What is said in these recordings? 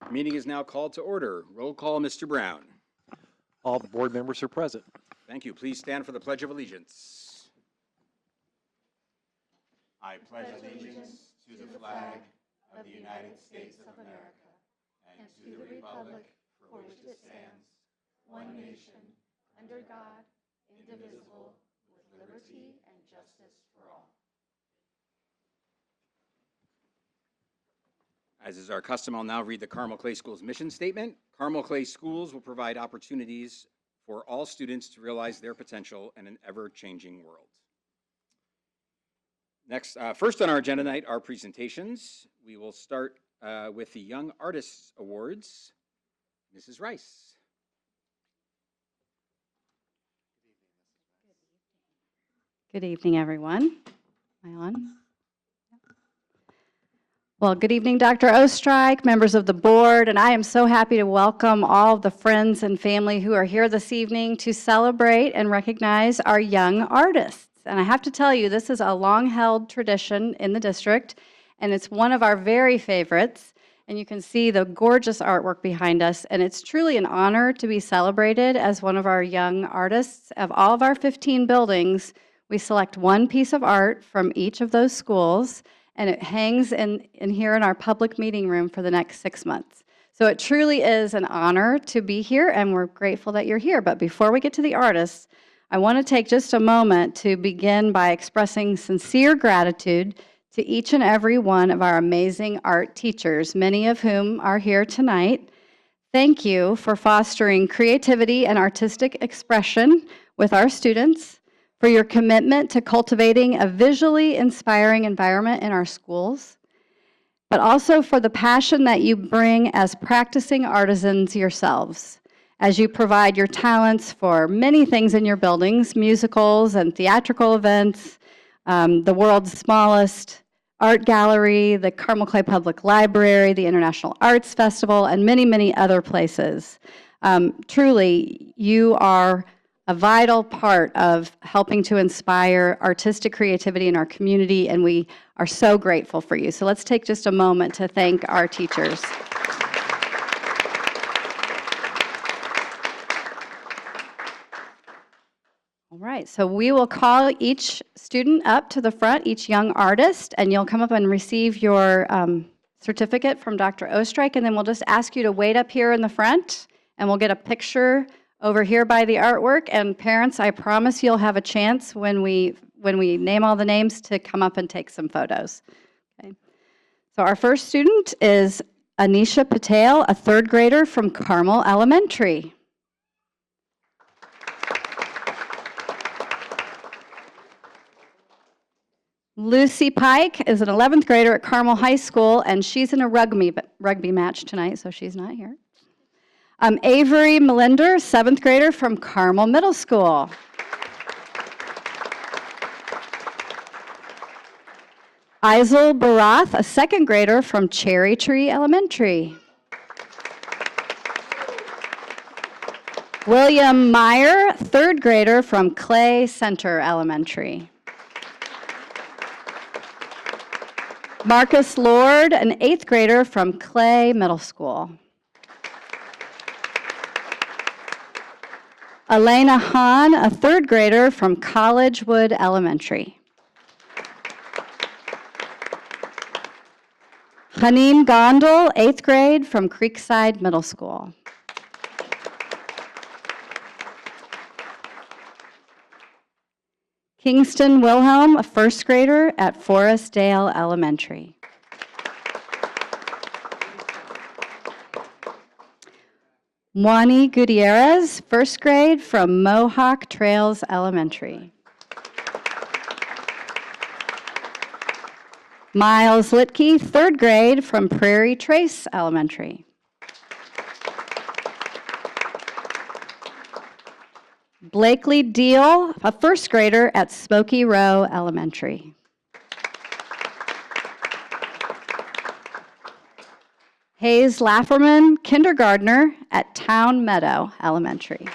Meeting is now called to order. Roll call, Mr. Brown. All the board members are present. Thank you. Please stand for the Pledge of Allegiance. I pledge allegiance to the flag of the United States of America and to the republic for which it stands, one nation, under God, indivisible, with liberty and justice for all. As is our custom, I'll now read the Carmel Clay Schools mission statement. Carmel Clay Schools will provide opportunities for all students to realize their potential in an ever-changing world. Next, first on our agenda tonight are presentations. We will start with the Young Artists Awards. Mrs. Rice. Good evening, everyone. Am I on? Well, good evening, Dr. Ostrike, members of the board, and I am so happy to welcome all of the friends and family who are here this evening to celebrate and recognize our young artists. And I have to tell you, this is a long-held tradition in the district, and it's one of our very favorites. And you can see the gorgeous artwork behind us, and it's truly an honor to be celebrated as one of our young artists. Of all of our 15 buildings, we select one piece of art from each of those schools, and it hangs in here in our public meeting room for the next 6 months. So it truly is an honor to be here, and we're grateful that you're here. But before we get to the artists, I want to take just a moment to begin by expressing sincere gratitude to each and every one of our amazing art teachers, many of whom are here tonight. Thank you for fostering creativity and artistic expression with our students, for your commitment to cultivating a visually inspiring environment in our schools, but also for the passion that you bring as practicing artisans yourselves, as you provide your talents for many things in your buildings, musicals and theatrical events, the world's smallest art gallery, the Carmel Clay Public Library, the International Arts Festival, and many, many other places. Truly, you are a vital part of helping to inspire artistic creativity in our community, and we are so grateful for you. So let's take just a moment to thank our teachers. All right, so we will call each student up to the front, each young artist, and you'll come up and receive your certificate from Dr. Ostrike, and then we'll just ask you to wait up here in the front, and we'll get a picture over here by the artwork. And parents, I promise you'll have a chance when we name all the names to come up and take some photos. Okay. So our first student is Anisha Patel, a third grader from Carmel Elementary. Lucy Pike is an 11th grader at Carmel High School, and she's in a rugby match tonight, so she's not here. Avery Melinder, 7th grader from Carmel Middle School. Isel Barath, a 2nd grader from Cherry Tree Elementary. William Meyer, 3rd grader from Clay Center Elementary. Marcus Lord, an 8th grader from Clay Middle School. Elena Hahn, a 3rd grader from Collegewood Elementary. Haneen Gondal, 8th grade from Creekside Middle School. Kingston Wilhelm, a 1st grader at Forestdale Elementary. Juani Gutierrez, 1st grade from Mohawk Trails Elementary. Miles Litke, 3rd grade from Prairie Trace Elementary. Blakely Deal, a 1st grader at Smoky Row Elementary. Hayes Lafferman, kindergartner at Town Meadow Elementary.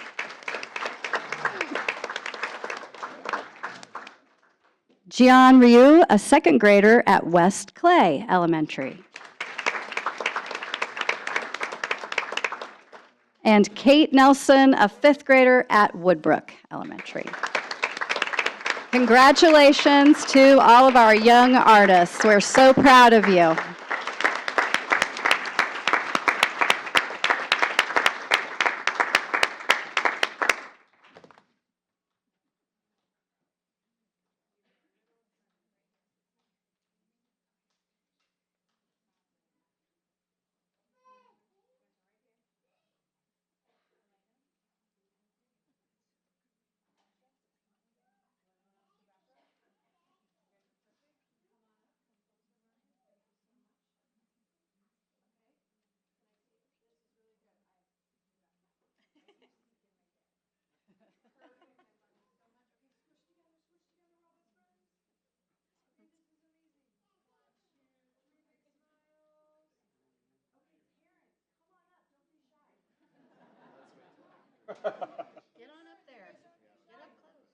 Jian Ryu, a 2nd grader at West Clay Elementary. and Kate Nelson, a 5th grader at Woodbrook Elementary. Congratulations to all of our young artists. We're so proud of you. Get on up there. Get up close.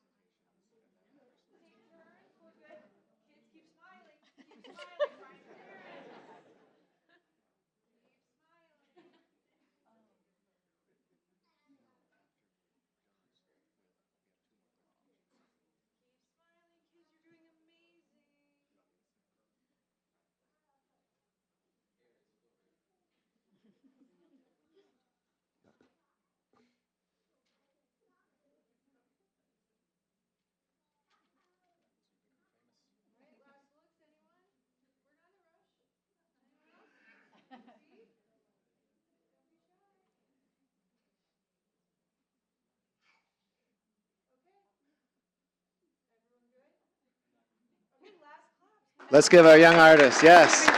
Kids keep smiling. Keep smiling. Let's give our young artists, yes.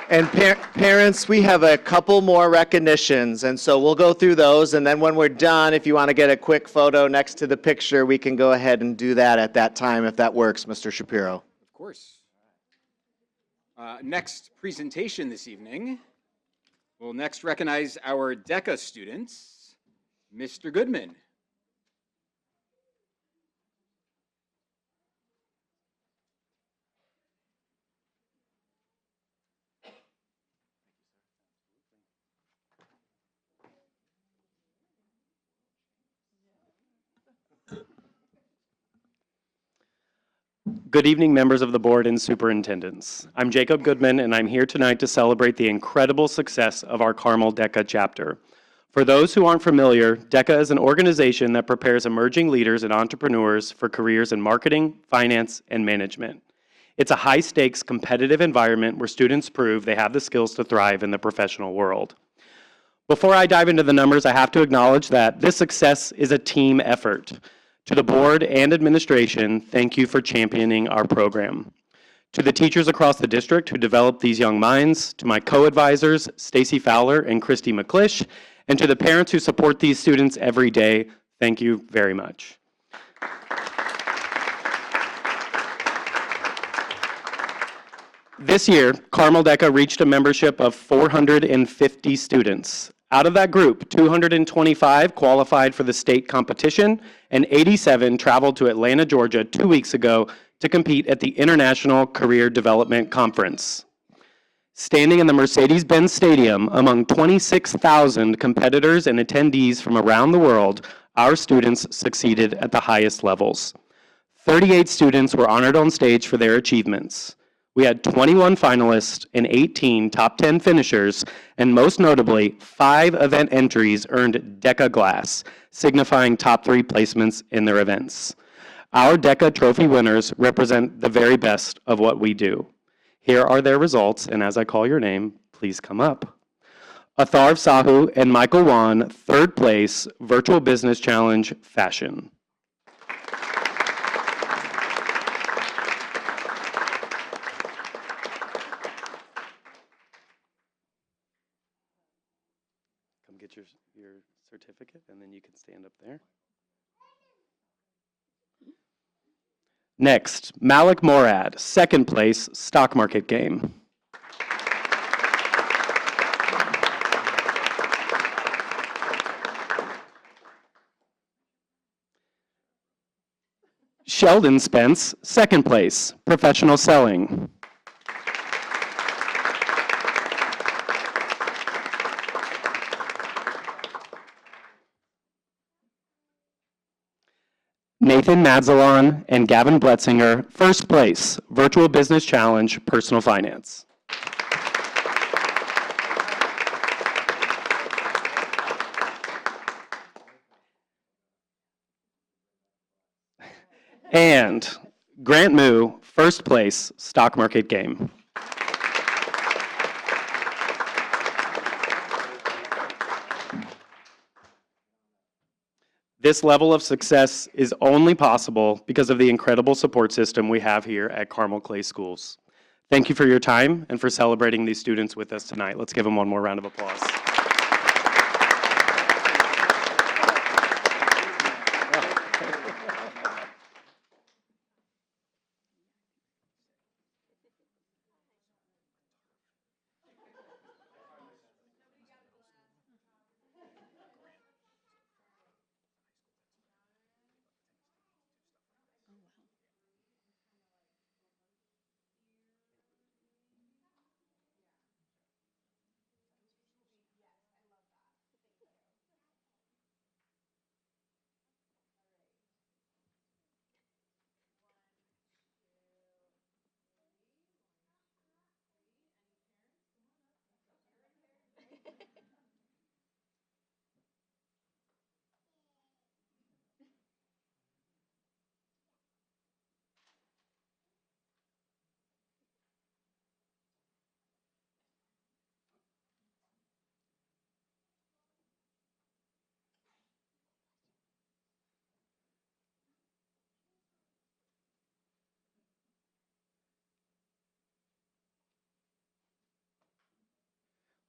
And parents, we have a couple more recognitions, and so we'll go through those, and then when we're done, if you want to get a quick photo next to the picture, we can go ahead and do that at that time, if that works, Mr. Shapiro. Of course. Next presentation this evening, we'll next recognize our DECA students, Mr. Goodman. Good evening, members of the board and superintendents. I'm Jacob Goodman, and I'm here tonight to celebrate the incredible success of our Carmel DECA chapter. For those who aren't familiar, DECA is an organization that prepares emerging leaders and entrepreneurs for careers in marketing, finance, and management. It's a high-stakes, competitive environment where students prove they have the skills to thrive in the professional world. Before I dive into the numbers, I have to acknowledge that this success is a team effort. To the board and administration, thank you for championing our program. To the teachers across the district who developed these young minds, to my co-advisors, Stacy Fowler and Christy McClish, and to the parents who support these students every day, thank you very much. This year, Carmel DECA reached a membership of 450 students. Out of that group, 225 qualified for the state competition, and 87 traveled to Atlanta, Georgia 2 weeks ago to compete at the International Career Development Conference. Standing in the Mercedes-Benz Stadium among 26,000 competitors and attendees from around the world, our students succeeded at the highest levels. 38 students were honored on stage for their achievements. We had 21 finalists and 18 top 10 finishers, and most notably, 5 event entries earned DECA Glass, signifying top 3 placements in their events. Our DECA trophy winners represent the very best of what we do. Here are their results, and as I call your name, please come up. Atharv Sahu and Michael Wan, 3rd place, Virtual Business Challenge Fashion. Get your certificate, and then you can stand up there. Next, Malik Morad, 2nd place, Stock Market Game. Sheldon Spence, 2nd place, Professional Selling. Nathan Madzalon and Gavin Bletzinger, first place, Virtual Business Challenge, Personal Finance. And Grant Moo, first place, Stock Market Game. This level of success is only possible because of the incredible support system we have here at Carmel Clay Schools. Thank you for your time and for celebrating these students with us tonight. Let's give them one more round of applause.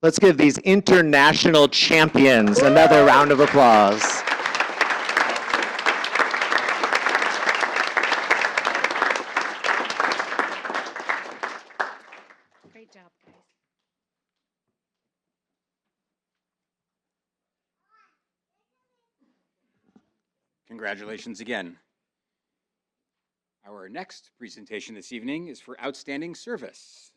Let's give these international champions another round of applause. Great job, guys. Congratulations again. Our next presentation this evening is for outstanding service.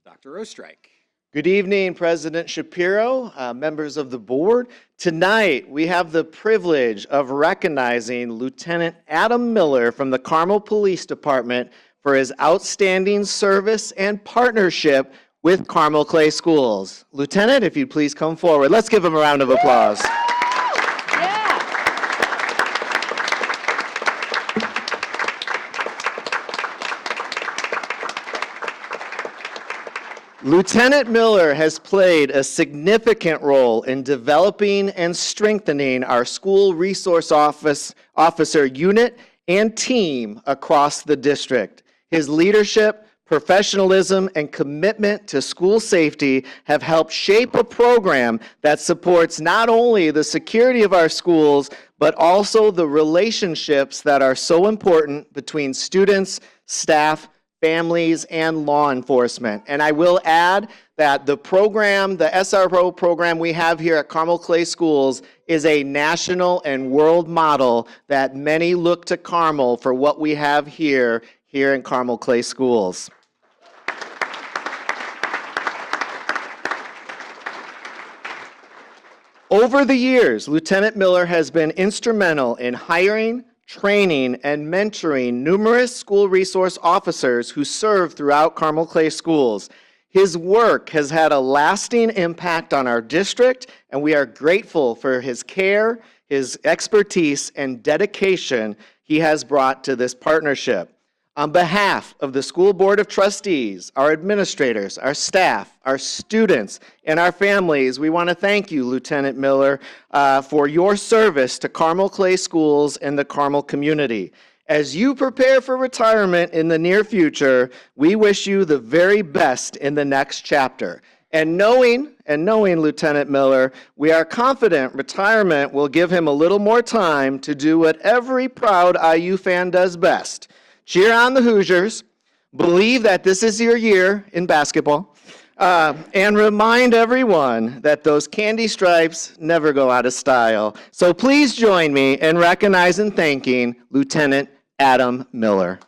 Dr. Ostrike. Good evening, President Shapiro, members of the board. Tonight, we have the privilege of recognizing Lieutenant Adam Miller from the Carmel Police Department for his outstanding service and partnership with Carmel Clay Schools. Lieutenant, if you'd please come forward. Let's give him a round of applause. Lieutenant Miller has played a significant role in developing and strengthening our school resource officer unit and team across the district. His leadership, professionalism, and commitment to school safety have helped shape a program that supports not only the security of our schools, but also the relationships that are so important between students, staff, families, and law enforcement. And I will add that the program, the SRO program we have here at Carmel Clay Schools is a national and world model that many look to Carmel for what we have here in Carmel Clay Schools. Over the years, Lieutenant Miller has been instrumental in hiring, training, and mentoring numerous school resource officers who serve throughout Carmel Clay Schools. His work has had a lasting impact on our district, and we are grateful for his care, his expertise, and dedication he has brought to this partnership. On behalf of the School Board of Trustees, our administrators, our staff, our students, and our families, we want to thank you, Lieutenant Miller, for your service to Carmel Clay Schools and the Carmel community. As you prepare for retirement in the near future, we wish you the very best in the next chapter. And knowing Lieutenant Miller, we are confident retirement will give him a little more time to do what every proud IU fan does best. Cheer on the Hoosiers, believe that this is your year in basketball, and remind everyone that those candy stripes never go out of style. So please join me in recognizing and thanking Lieutenant Adam Miller.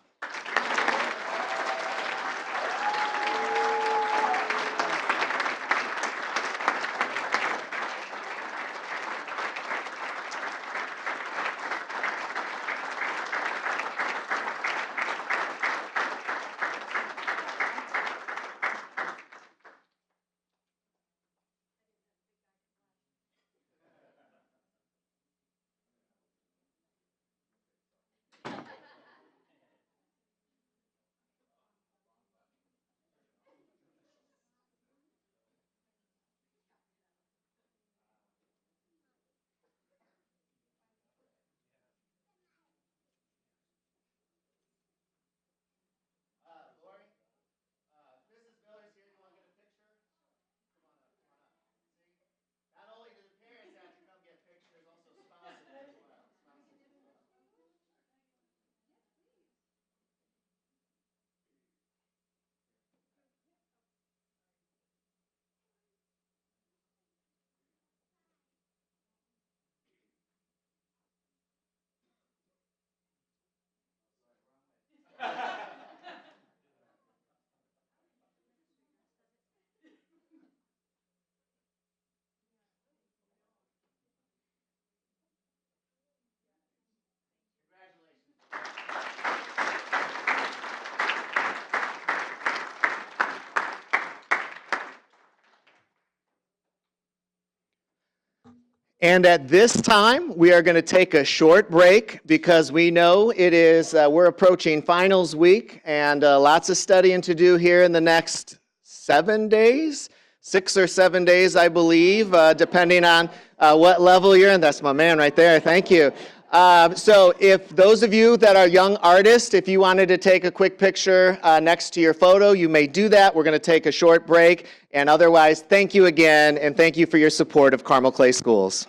And at this time, we are going to take a short break because we know it is, we're approaching finals week and lots of studying to do here in the next 7 days, 6 or 7 days, I believe, depending on what level you're in. That's my man right there. Thank you. So if those of you that are young artists, if you wanted to take a quick picture next to your photo, you may do that. We're going to take a short break. And otherwise, thank you again, and thank you for your support of Carmel Clay Schools.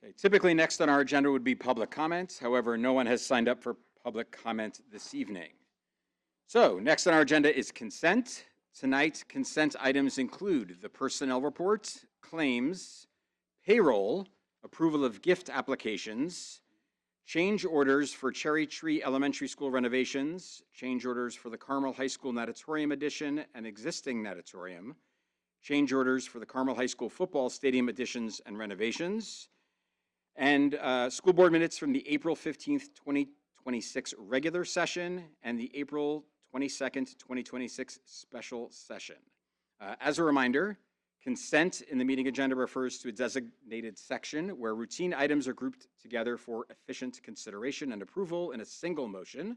Okay, typically, next on our agenda would be public comments. However, no one has signed up for public comment this evening. So, next on our agenda is consent. Tonight, consent items include the personnel report, claims, payroll, approval of gift applications, change orders for Cherry Tree Elementary School renovations, change orders for the Carmel High School natatorium addition and existing natatorium, change orders for the Carmel High School football stadium additions and renovations, and school board minutes from the April 15th, 2026 regular session and the April 22nd, 2026 special session. As a reminder, consent in the meeting agenda refers to a designated section where routine items are grouped together for efficient consideration and approval in a single motion.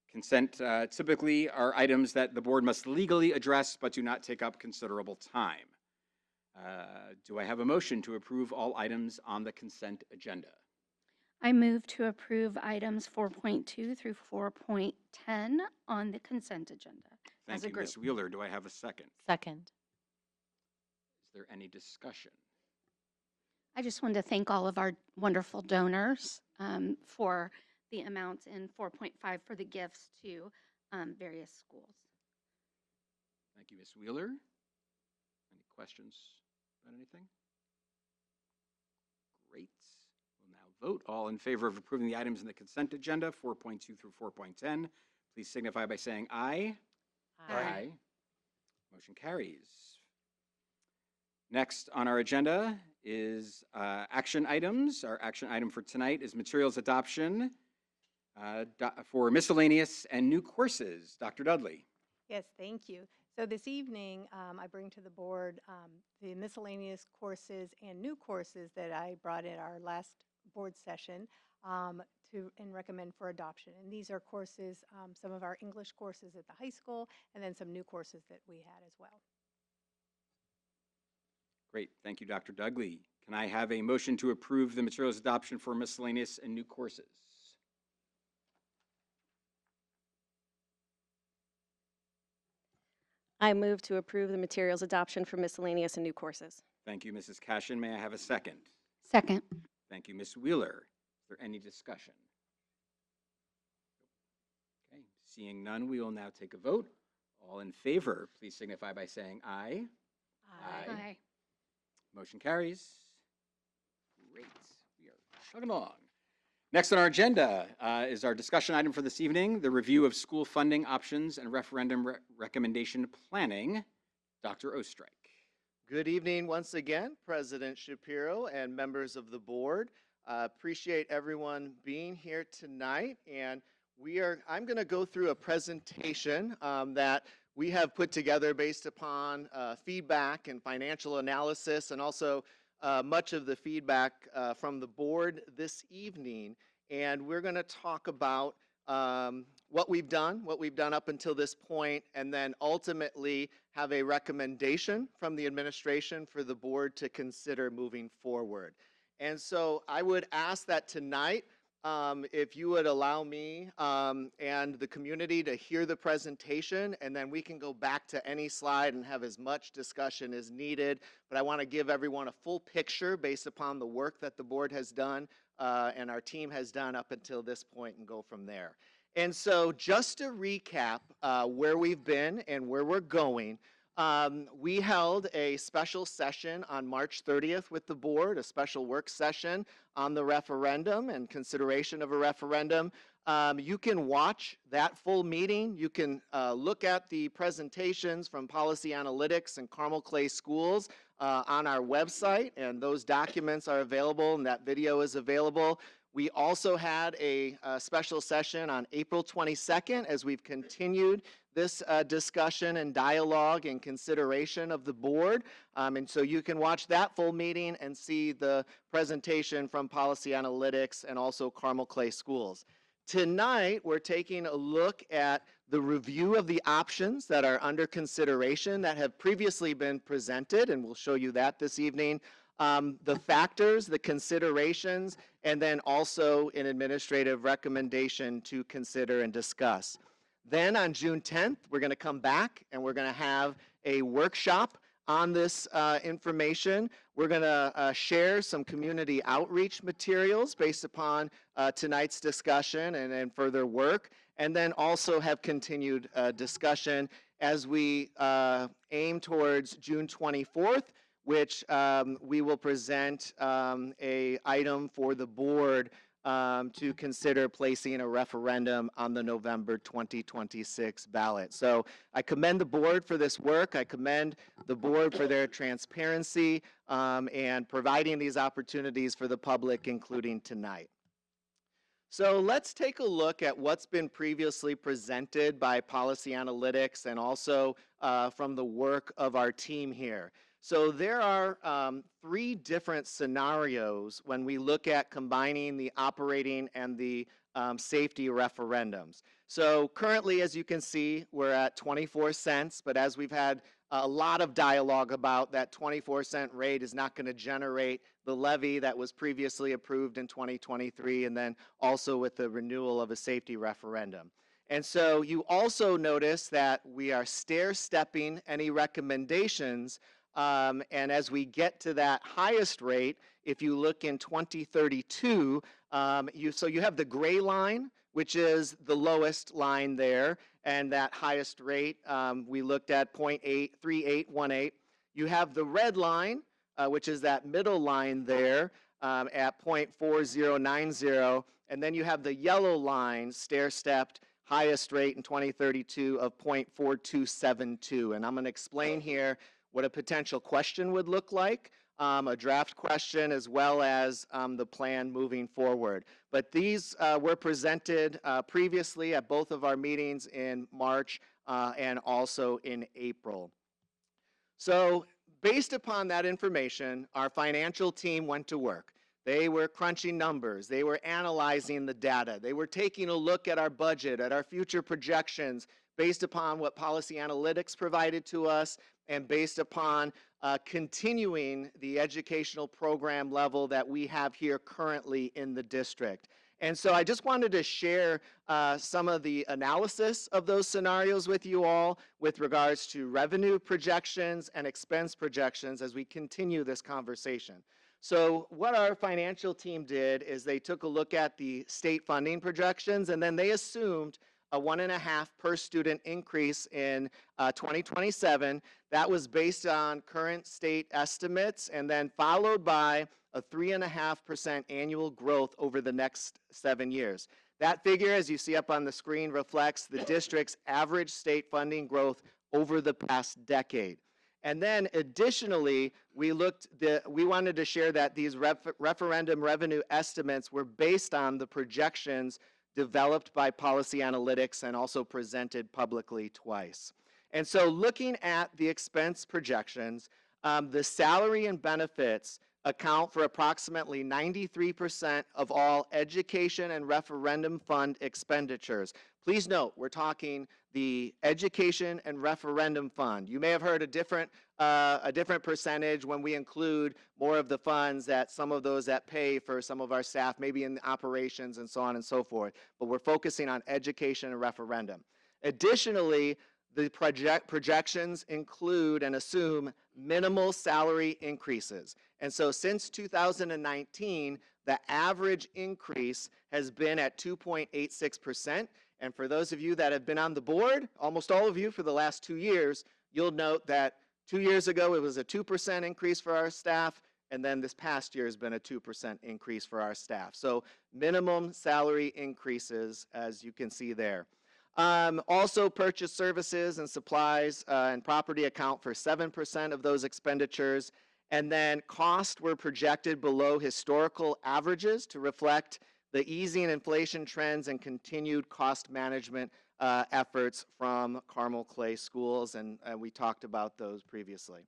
Consent typically are items that the board must legally address but do not take up considerable time. Do I have a motion to approve all items on the consent agenda? I move to approve items 4.2 through 4.10 on the consent agenda as Thank a you, group. Ms. Wheeler. Do I have a second? Second. Is there any discussion? I just wanted to thank all of our wonderful donors for the amounts in 4.5 for the gifts to various schools. Thank you, Ms. Wheeler. Any questions about anything? Great. We'll now vote. All in favor of approving the items in the consent agenda, 4.2 through 4.10, please signify by saying aye. Aye. Motion carries. Next on our agenda is action items. Our action item for tonight is materials adoption for miscellaneous and new courses. Dr. Dudley. Yes, thank you. So this evening, I bring to the board the miscellaneous courses and new courses that I brought in our last board session and recommend for adoption. And these are courses, some of our English courses at the high school, and then some new courses that we had as well. Great. Thank you, Dr. Dudley. Can I have a motion to approve the materials adoption for miscellaneous and new courses? I move to approve the materials adoption for miscellaneous and new courses. Thank you, Mrs. Cashin. May I have a second? Second. Thank you, Ms. Wheeler. Is there any discussion? Okay, seeing none, we will now take a vote. All in favor, please signify by saying aye. Aye. Motion carries. Great. We are chugging along. Next on our agenda is our discussion item for this evening, the review of school funding options and referendum recommendation planning. Dr. Ostrike. Good evening once again, President Shapiro and members of the board. Appreciate everyone being here tonight. And I'm going to go through a presentation that we have put together based upon feedback and financial analysis, and also much of the feedback from the board this evening. And we're going to talk about what we've done up until this point, and then ultimately have a recommendation from the administration for the board to consider moving forward. And so I would ask that tonight, if you would allow me and the community to hear the presentation, and then we can go back to any slide and have as much discussion as needed. But I want to give everyone a full picture based upon the work that the board has done and our team has done up until this point, and go from there. And so just to recap where we've been and where we're going, we held a special session on March 30th with the board, a special work session on the referendum and consideration of a referendum. You can watch that full meeting. You can look at the presentations from Policy Analytics and Carmel Clay Schools on our website, and those documents are available and that video is available. We also had a special session on April 22nd as we've continued this discussion and dialogue and consideration of the board. And so you can watch that full meeting and see the presentation from Policy Analytics and also Carmel Clay Schools. Tonight, we're taking a look at the review of the options that are under consideration that have previously been presented, and we'll show you that this evening. The factors, the considerations, and then also an administrative recommendation to consider and discuss. Then on June 10th, we're going to come back and we're going to have a workshop on this information We're going to share some community outreach materials based upon tonight's discussion and further work, and then also have continued discussion as we aim towards June 24th, which we will present a item for the board to consider placing a referendum on the November 2026 ballot. So I commend the board for this work. I commend the board for their transparency and providing these opportunities for the public, including tonight. So let's take a look at what's been previously presented by Policy Analytics and also from the work of our team here. So there are 3 different scenarios when we look at combining the operating and the safety referendums. So currently, as you can see, we're at 24 cents, but as we've had a lot of dialogue about, that 24-cent rate is not going to generate the levy that was previously approved in 2023, and then also with the renewal of a safety referendum. And so you also notice that we are stair-stepping any recommendations, and as we get to that highest rate, if you look in 2032, so you have the gray line, which is the lowest line there, and that highest rate, we looked at 0.3818. You have the red line, which is that middle line there at 0.4090, and then you have the yellow line, stair-stepped, highest rate in 2032 of 0.4272. And I'm going to explain here what a potential question would look like, a draft question, as well as the plan moving forward. But these were presented previously at both of our meetings in March and also in April. So based upon that information, our financial team went to work. They were crunching numbers. They were analyzing the data. They were taking a look at our budget, at our future projections, based upon what Policy Analytics provided to us, and based upon continuing the educational program level that we have here currently in the district. And so I just wanted to share some of the analysis of those scenarios with you all with regards to revenue projections and expense projections as we continue this conversation. So what our financial team did is they took a look at the state funding projections, and then they assumed a 1.5 per student increase in 2027. That was based on current state estimates, and then followed by a 3.5% annual growth over the next 7 years. That figure, as you see up on the screen, reflects the district's average state funding growth over the past decade. And then additionally, we wanted to share that these referendum revenue estimates were based on the projections developed by Policy Analytics and also presented publicly twice. And so looking at the expense projections, the salary and benefits account for approximately 93% of all education and referendum fund expenditures. Please note, we're talking the education and referendum fund. You may have heard a different percentage when we include more of the funds that some of those that pay for some of our staff, maybe in operations and so on and so forth. But we're focusing on education and referendum. Additionally, the projections include and assume minimal salary increases. And so since 2019, the average increase has been at 2.86%. And for those of you that have been on the board, almost all of you for the last 2 years, you'll note that 2 years ago it was a 2% increase for our staff, and then this past year has been a 2% increase for our staff. So minimum salary increases, as you can see there. Also, purchase services and supplies and property account for 7% of those expenditures. And then costs were projected below historical averages to reflect the easing inflation trends and continued cost management efforts from Carmel Clay Schools, and we talked about those previously.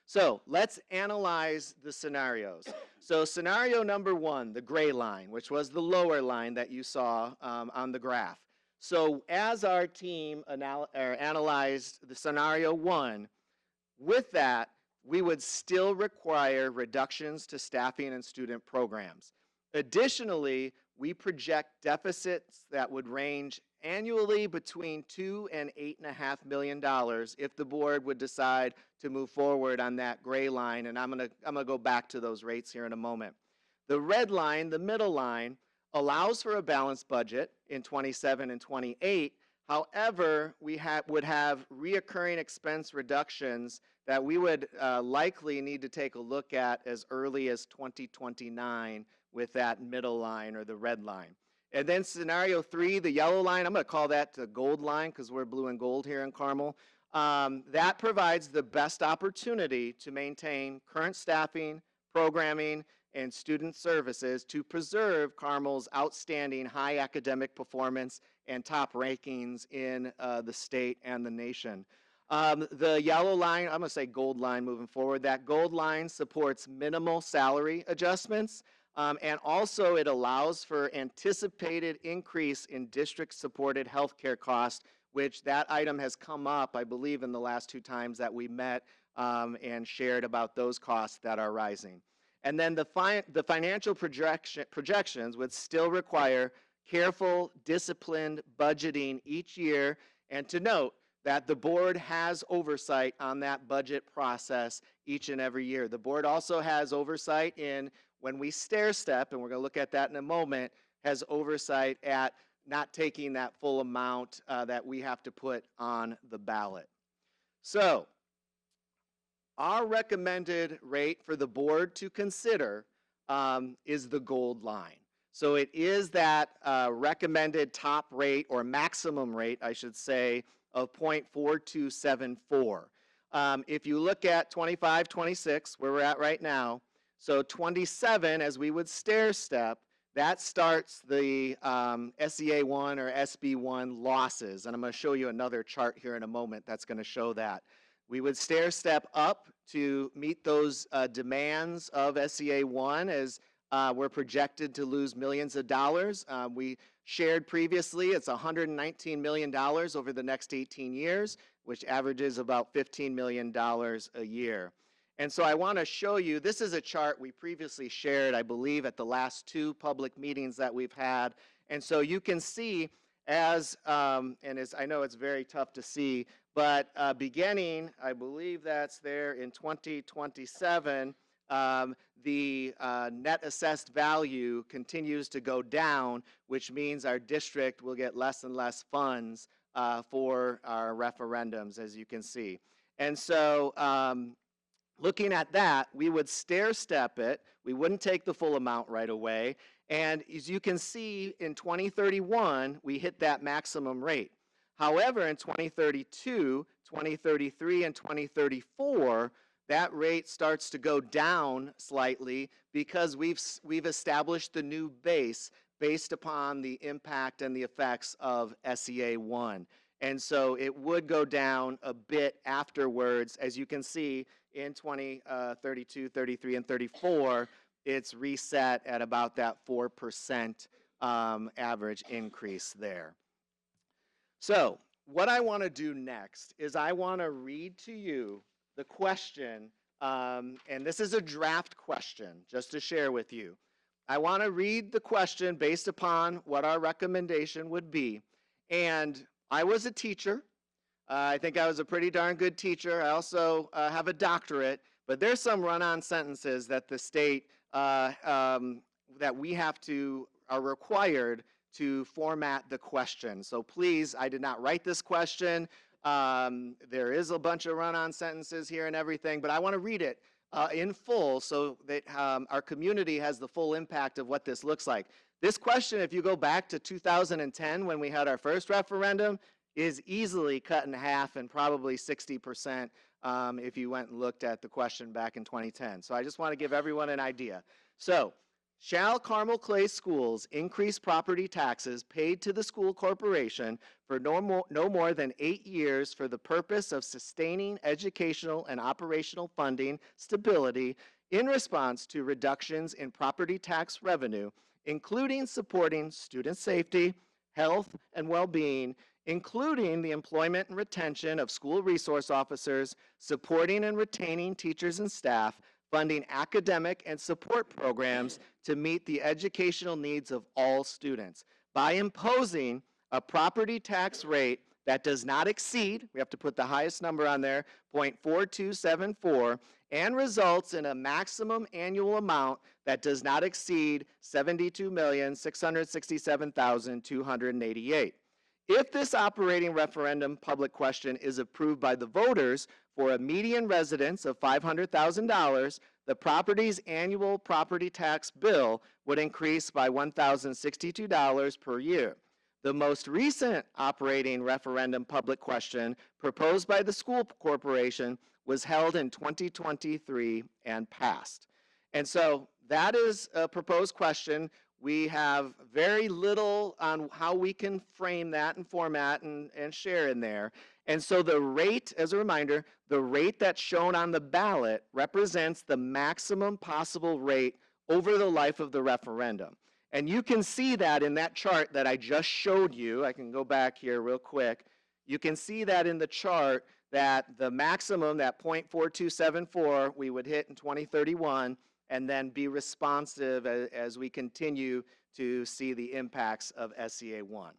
So let's analyze the scenarios. So scenario number 1, the gray line, which was the lower line that you saw on the graph. So as our team analyzed the scenario 1, with that, we would still require reductions to staffing and student programs. Additionally, we project deficits that would range annually between $2 and $8.5 million if the board would decide to move forward on that gray line. And I'm gonna go back to those rates here in a moment. The red line, the middle line, allows for a balanced budget in 27 and 28. However, we would have reoccurring expense reductions that we would likely need to take a look at as early as 2029 with that middle line or the red line. And then scenario 3, the yellow line, I'm going to call that the gold line because we're blue and gold here in Carmel. That provides the best opportunity to maintain current staffing, programming, and student services to preserve Carmel's outstanding high academic performance and top rankings in the state and the nation. The yellow line, I'm going to say gold line moving forward, that gold line supports minimal salary adjustments, and also it allows for anticipated increase in district-supported healthcare costs, which that item has come up, I believe, in the last 2 times that we met and shared about those costs that are rising. And then the financial projections would still require careful, disciplined budgeting each year, and to note that the board has oversight on that budget process each and every year. The board also has oversight in when we stair step, and we're going to look at that in a moment, has oversight at not taking that full amount that we have to put on the ballot. So, our recommended rate for the board to consider is the gold line. So it is that recommended top rate or maximum rate, I should say, of 0.4274. If you look at 25, 26, where we're at right now, so 27, as we would stair step, that starts the SEA1 or SB1 losses. And I'm going to show you another chart here in a moment that's going to show that. We would stair step up to meet those demands of SEA1 as we're projected to lose millions of dollars. We shared previously it's $119 million over the next 18 years, which averages about $15 million a year. And so I want to show you, this is a chart we previously shared, I believe, at the last 2 public meetings that we've had. And so you can see as, and I know it's very tough to see, but beginning, I believe that's there in 2027, the net assessed value continues to go down, which means our district will get less and less funds for our referendums, as you can see. And so looking at that, we would stair step it. We wouldn't take the full amount right away. And as you can see, in 2031, we hit that maximum rate. However, in 2032, 2033, and 2034, that rate starts to go down slightly because we've established the new base based upon the impact and the effects of SEA1. And so it would go down a bit afterwards. As you can see, in 2032, 33, and 34, it's reset at about that 4% average increase there. So what I want to do next is I want to read to you the question, and this is a draft question, just to share with you. I want to read the question based upon what our recommendation would be. And I was a teacher. I think I was a pretty darn good teacher. I also have a doctorate, but there's some run-on sentences that the state, that we are required to format the question. So please, I did not write this question. There is a bunch of run-on sentences here and everything, but I want to read it in full so that our community has the full impact of what this looks like. This question, if you go back to 2010 when we had our first referendum, is easily cut in half and probably 60% if you went and looked at the question back in 2010. So I just want to give everyone an idea. So, shall Carmel Clay Schools increase property taxes paid to the school corporation for no more than 8 years for the purpose of sustaining educational and operational funding stability in response to reductions in property tax revenue, including supporting student safety, health, and well-being, including the employment and retention of school resource officers, supporting and retaining teachers and staff, funding academic and support programs to meet the educational needs of all students by imposing a property tax rate that does not exceed, we have to put the highest number on there, 0.4274, and results in a maximum annual amount that does not exceed $72,667,288. If this operating referendum public question is approved by the voters for a median residence of $500,000, the property's annual property tax bill would increase by $1,062 per year. The most recent operating referendum public question proposed by the school corporation was held in 2023 and passed. And so that is a proposed question. We have very little on how we can frame that and format and share in there. And so the rate, as a reminder, the rate that's shown on the ballot represents the maximum possible rate over the life of the referendum. And you can see that in that chart that I just showed you. I can go back here real quick. You can see that in the chart that the maximum, that 0.4274, we would hit in 2031 and then be responsive as we continue to see the impacts of SEA 1.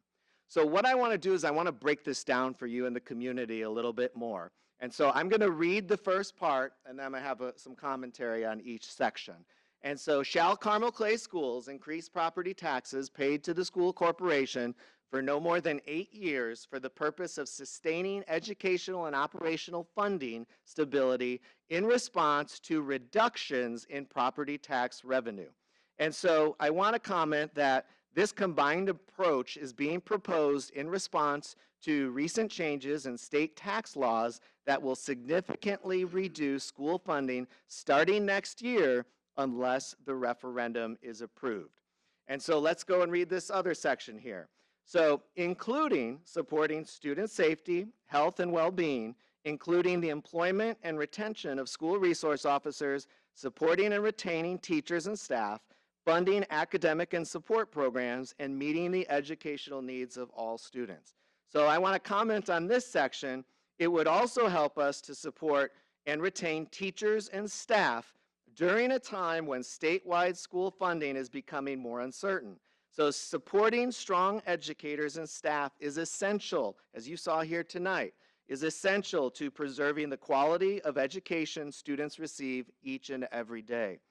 So what I want to do is I want to break this down for you in the community a little bit more. And so I'm going to read the first part, and then I'm going to have some commentary on each section. And so, shall Carmel Clay Schools increase property taxes paid to the school corporation for no more than 8 years for the purpose of sustaining educational and operational funding stability in response to reductions in property tax revenue? And so I want to comment that this combined approach is being proposed in response to recent changes in state tax laws that will significantly reduce school funding starting next year unless the referendum is approved. And so let's go and read this other section here. So, including supporting student safety, health, and well-being, including the employment and retention of school resource officers, supporting and retaining teachers and staff, funding academic and support programs, and meeting the educational needs of all students. So I want to comment on this section. It would also help us to support and retain teachers and staff during a time when statewide school funding is becoming more uncertain. So supporting strong educators and staff is essential, as you saw here tonight, is essential to preserving the quality of education students receive each and every day.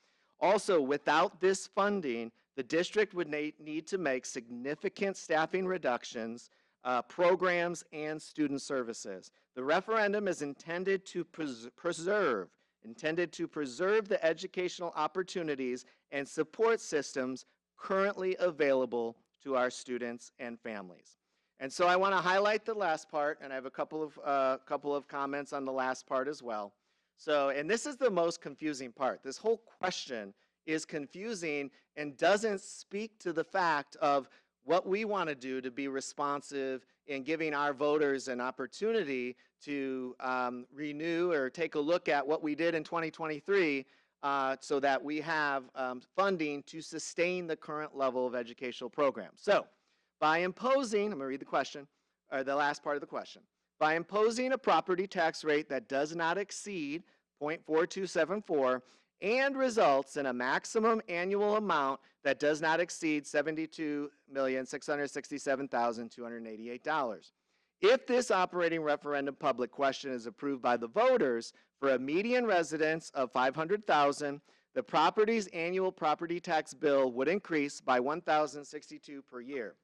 Also, without this funding, the district would need to make significant staffing reductions, programs, and student services. The referendum is intended to preserve the educational opportunities and support systems currently available to our students and families. And so I want to highlight the last part, and I have a couple of comments on the last part as well. So, and this is the most confusing part. This whole question is confusing and doesn't speak to the fact of what we want to do to be responsive in giving our voters an opportunity to renew or take a look at what we did in 2023 so that we have funding to sustain the current level of educational programs. So by imposing, I'm going to read the question, or the last part of the question, by imposing a property tax rate that does not exceed 0.4274 and results in a maximum annual amount that does not exceed $72,667,288. If this operating referendum public question is approved by the voters for a median residence of $500,000, the property's annual property tax bill would increase by $1,062 per year.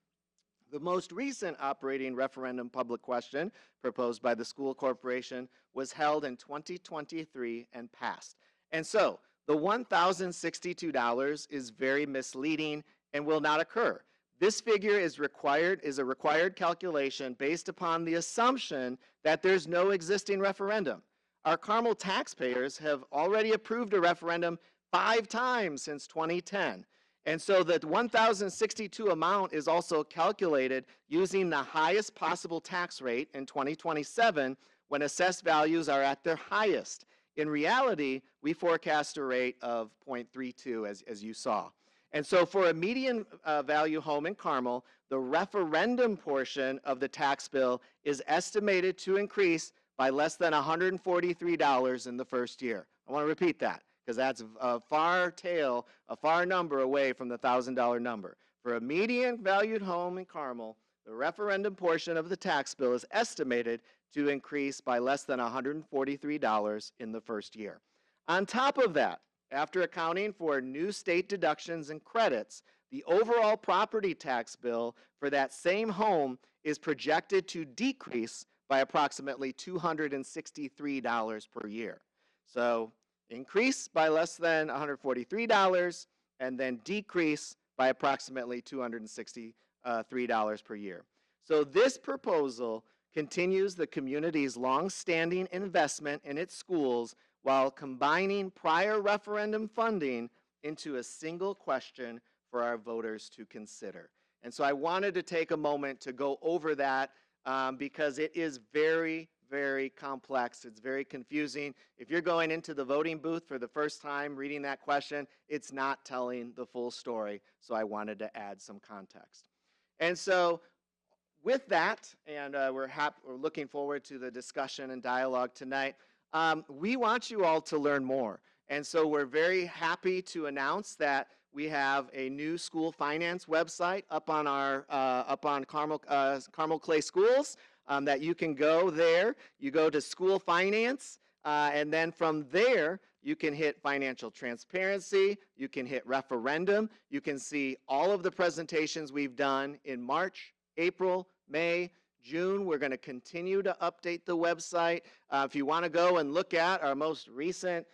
The most recent operating referendum public question proposed by the school corporation was held in 2023 and passed. And so the $1,062 is very misleading and will not occur. This figure is a required calculation based upon the assumption that there's no existing referendum. Our Carmel taxpayers have already approved a referendum 5 times since 2010. And so the 1,062 amount is also calculated using the highest possible tax rate in 2027 when assessed values are at their highest. In reality, we forecast a rate of 0.32 as you saw. And so for a median value home in Carmel, the referendum portion of the tax bill is estimated to increase by less than $143 in the first year. I want to repeat that because that's a far tail, a far number away from the $1,000 number. For a median valued home in Carmel, the referendum portion of the tax bill is estimated to increase by less than $143 in the first year. On top of that, after accounting for new state deductions and credits, the overall property tax bill for that same home is projected to decrease by approximately $263 per year. So increase by less than $143 and then decrease by approximately $263 per year. So this proposal continues the community's long-standing investment in its schools while combining prior referendum funding into a single question for our voters to consider. And so I wanted to take a moment to go over that because it is very, very complex. It's very confusing. If you're going into the voting booth for the first time reading that question, it's not telling the full story. So I wanted to add some context. And so with that, and we're looking forward to the discussion and dialogue tonight, we want you all to learn more. And so we're very happy to announce that we have a new school finance website up on our Carmel Clay Schools that you can go there. You go to school finance, and then from there you can hit financial transparency, you can hit referendum, you can see all of the presentations we've done in March, April, May, June. We're going to continue to update the website. If you want to go and look at our most recent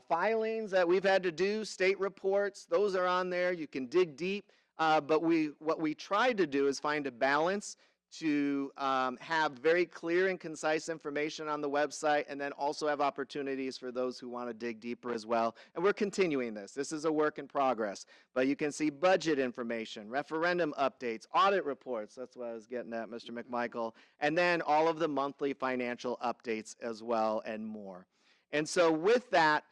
filings that we've had to do, state reports, those are on there. You can dig deep. But what we tried to do is find a balance to have very clear and concise information on the website, and then also have opportunities for those who want to dig deeper as well. And we're continuing this. This is a work in progress. But you can see budget information, referendum updates, audit reports. That's what I was getting at, Mr. McMichael. And then all of the monthly financial updates as well, and more. And so with that,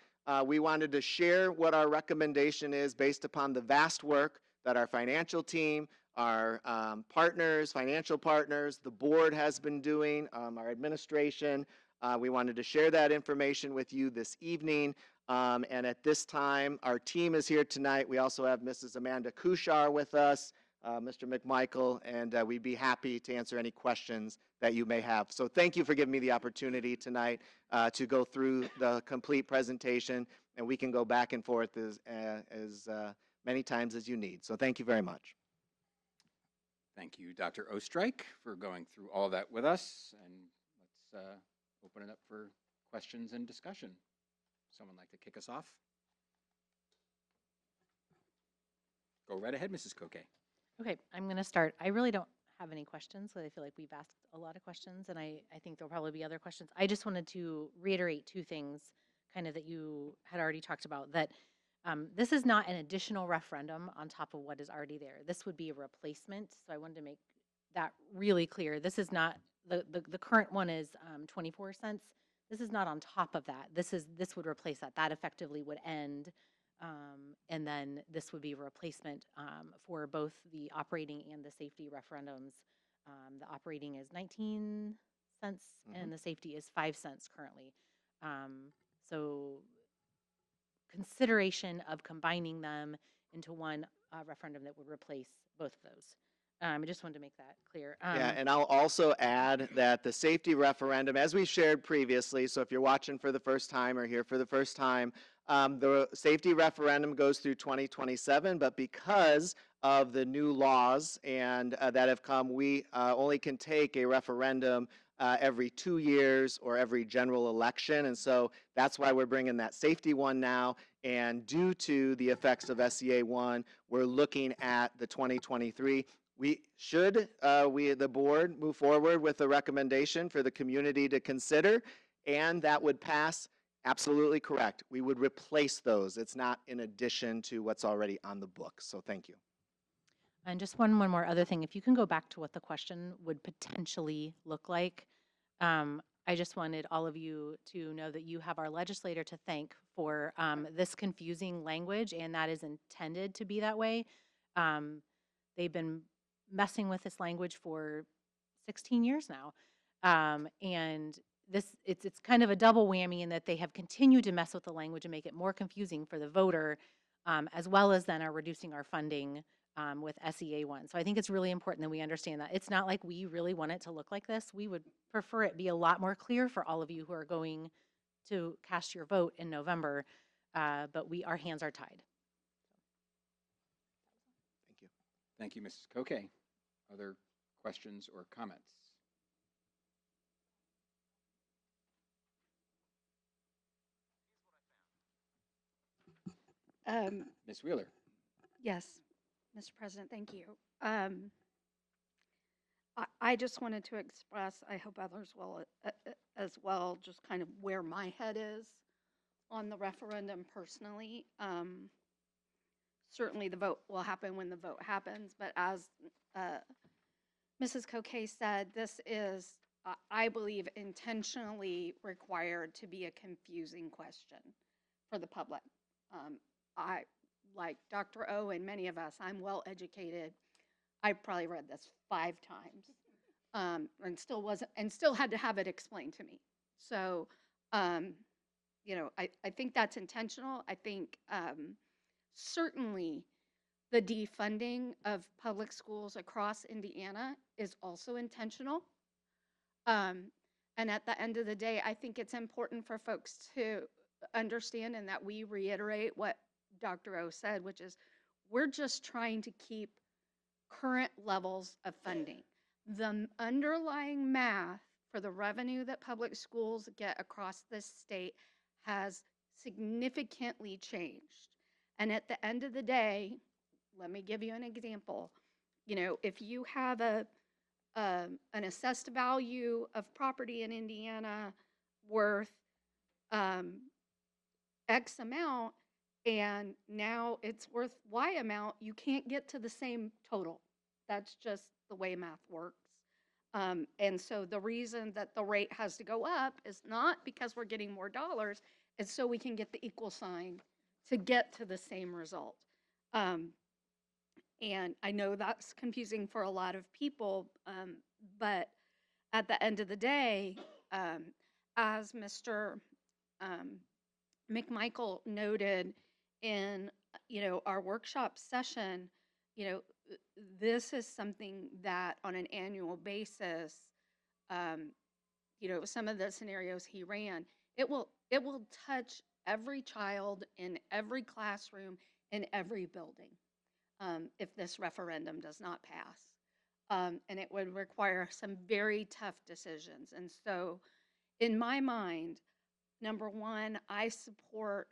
we wanted to share what our recommendation is based upon the vast work that our financial team, our partners, financial partners, the board has been doing, our administration. We wanted to share that information with you this evening. And at this time, our team is here tonight. We also have Mrs. Amanda Kushar with us, Mr. McMichael, and we'd be happy to answer any questions that you may have. So thank you for giving me the opportunity tonight to go through the complete presentation, and we can go back and forth as many times as you need. So thank you very much. Thank you, Dr. Oestreich, for going through all that with us. And let's open it up for questions and discussion. Someone like to kick us off? Go right ahead, Mrs. Koke. Okay, I'm going to start. I really don't have any questions, but I feel like we've asked a lot of questions, and I think there'll probably be other questions. I just wanted to reiterate two things kind of that you had already talked about, that this is not an additional referendum on top of what is already there. This would be a replacement, so I wanted to make that really clear. This is not, the current one is 24 cents. This is not on top of that. This would replace that. That effectively would end, and then this would be a replacement for both the operating and the safety referendums. The operating is 19 cents and the safety is 5 cents currently. So consideration of combining them into one referendum that would replace both of those. I just wanted to make that clear. Yeah, and I'll also add that the safety referendum, as we shared previously, so if you're watching for the first time or here for the first time, the safety referendum goes through 2027, but because of the new laws and that have come, we only can take a referendum every 2 years or every general election. And so that's why we're bringing that safety one now. And due to the effects of SCA 1, we're looking at the 2023. We should, the board, move forward with a recommendation for the community to consider, and that would pass. Absolutely correct. We would replace those. It's not in addition to what's already on the books. So thank you. And just one more other thing, if you can go back to what the question would potentially look like. I just wanted all of you to know that you have our legislator to thank for this confusing language, and that is intended to be that way. They've been messing with this language for 16 years now. And it's kind of a double whammy in that they have continued to mess with the language and make it more confusing for the voter, as well as then are reducing our funding with SEA1. So I think it's really important that we understand that. It's not like we really want it to look like this. We would prefer it be a lot more clear for all of you who are going to cast your vote in November, but our hands are tied. Thank you. Thank you, Mrs. Koke. Other questions or comments? Ms. Wheeler? Yes, Mr. President, thank you. I just wanted to express, I hope others will as well, just kind of where my head is on the referendum personally. Certainly the vote will happen when the vote happens, but as Mrs. Koke said, this is, I believe, intentionally required to be a confusing question for the public. I, like Dr. O and many of us, I'm well educated. I probably read this 5 times and still had to have it explained to me. So, you know, I think that's intentional. I think certainly the defunding of public schools across Indiana is also intentional. And at the end of the day, I think it's important for folks to understand and that we reiterate what Dr. O said, which is we're just trying to keep current levels of funding. The underlying math for the revenue that public schools get across this state has significantly changed. And at the end of the day, let me give you an example. You know, if you have an assessed value of property in Indiana worth X amount, and now it's worth Y amount, you can't get to the same total. That's just the way math works. And so the reason that the rate has to go up is not because we're getting more dollars, it's so we can get the equal sign to get to the same result. And I know that's confusing for a lot of people, but at the end of the day, as Mr. McMichael noted in, our workshop session, this is something that on an annual basis, some of the scenarios he ran, it will touch every child in every classroom in every building if this referendum does not pass. And it would require some very tough decisions. And so in my mind, number one, I support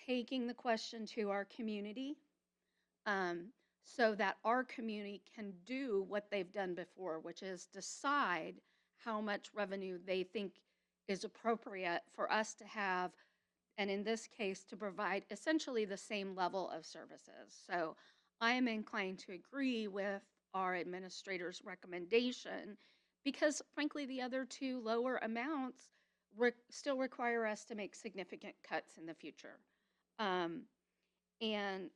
taking the question to our community so that our community can do what they've done before, which is decide how much revenue they think is appropriate for us to have, and in this case, to provide essentially the same level of services. So I am inclined to agree with our administrator's recommendation because, frankly, the other 2 lower amounts still require us to make significant cuts in the future. And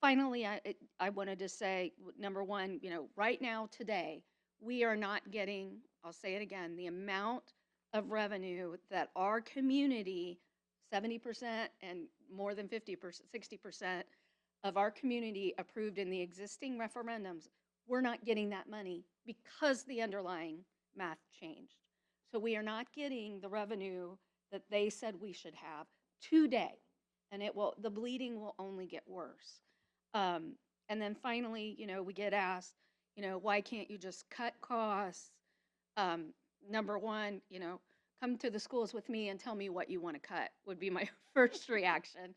finally, I wanted to say, number one, right now, today, we are not getting, I'll say it again, the amount of revenue that our community, 70% and more than 50%, 60% of our community approved in the existing referendums, we're not getting that money because the underlying math changed. So we are not getting the revenue that they said we should have today. And the bleeding will only get worse. And then finally, we get asked, why can't you just cut costs? Number one, come to the schools with me and tell me what you want to cut would be my first reaction.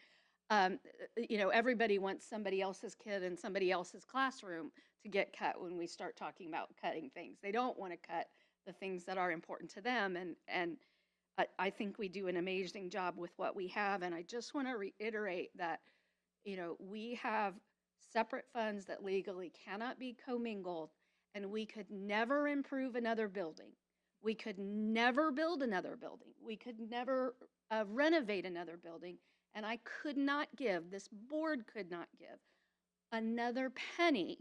Everybody wants somebody else's kid in somebody else's classroom to get cut when we start talking about cutting things. They don't want to cut the things that are important to them. And I think we do an amazing job with what we have. And I just want to reiterate that, we have separate funds that legally cannot be commingled, and we could never improve another building. We could never build another building. We could never renovate another building. And I could not give, this board could not give another penny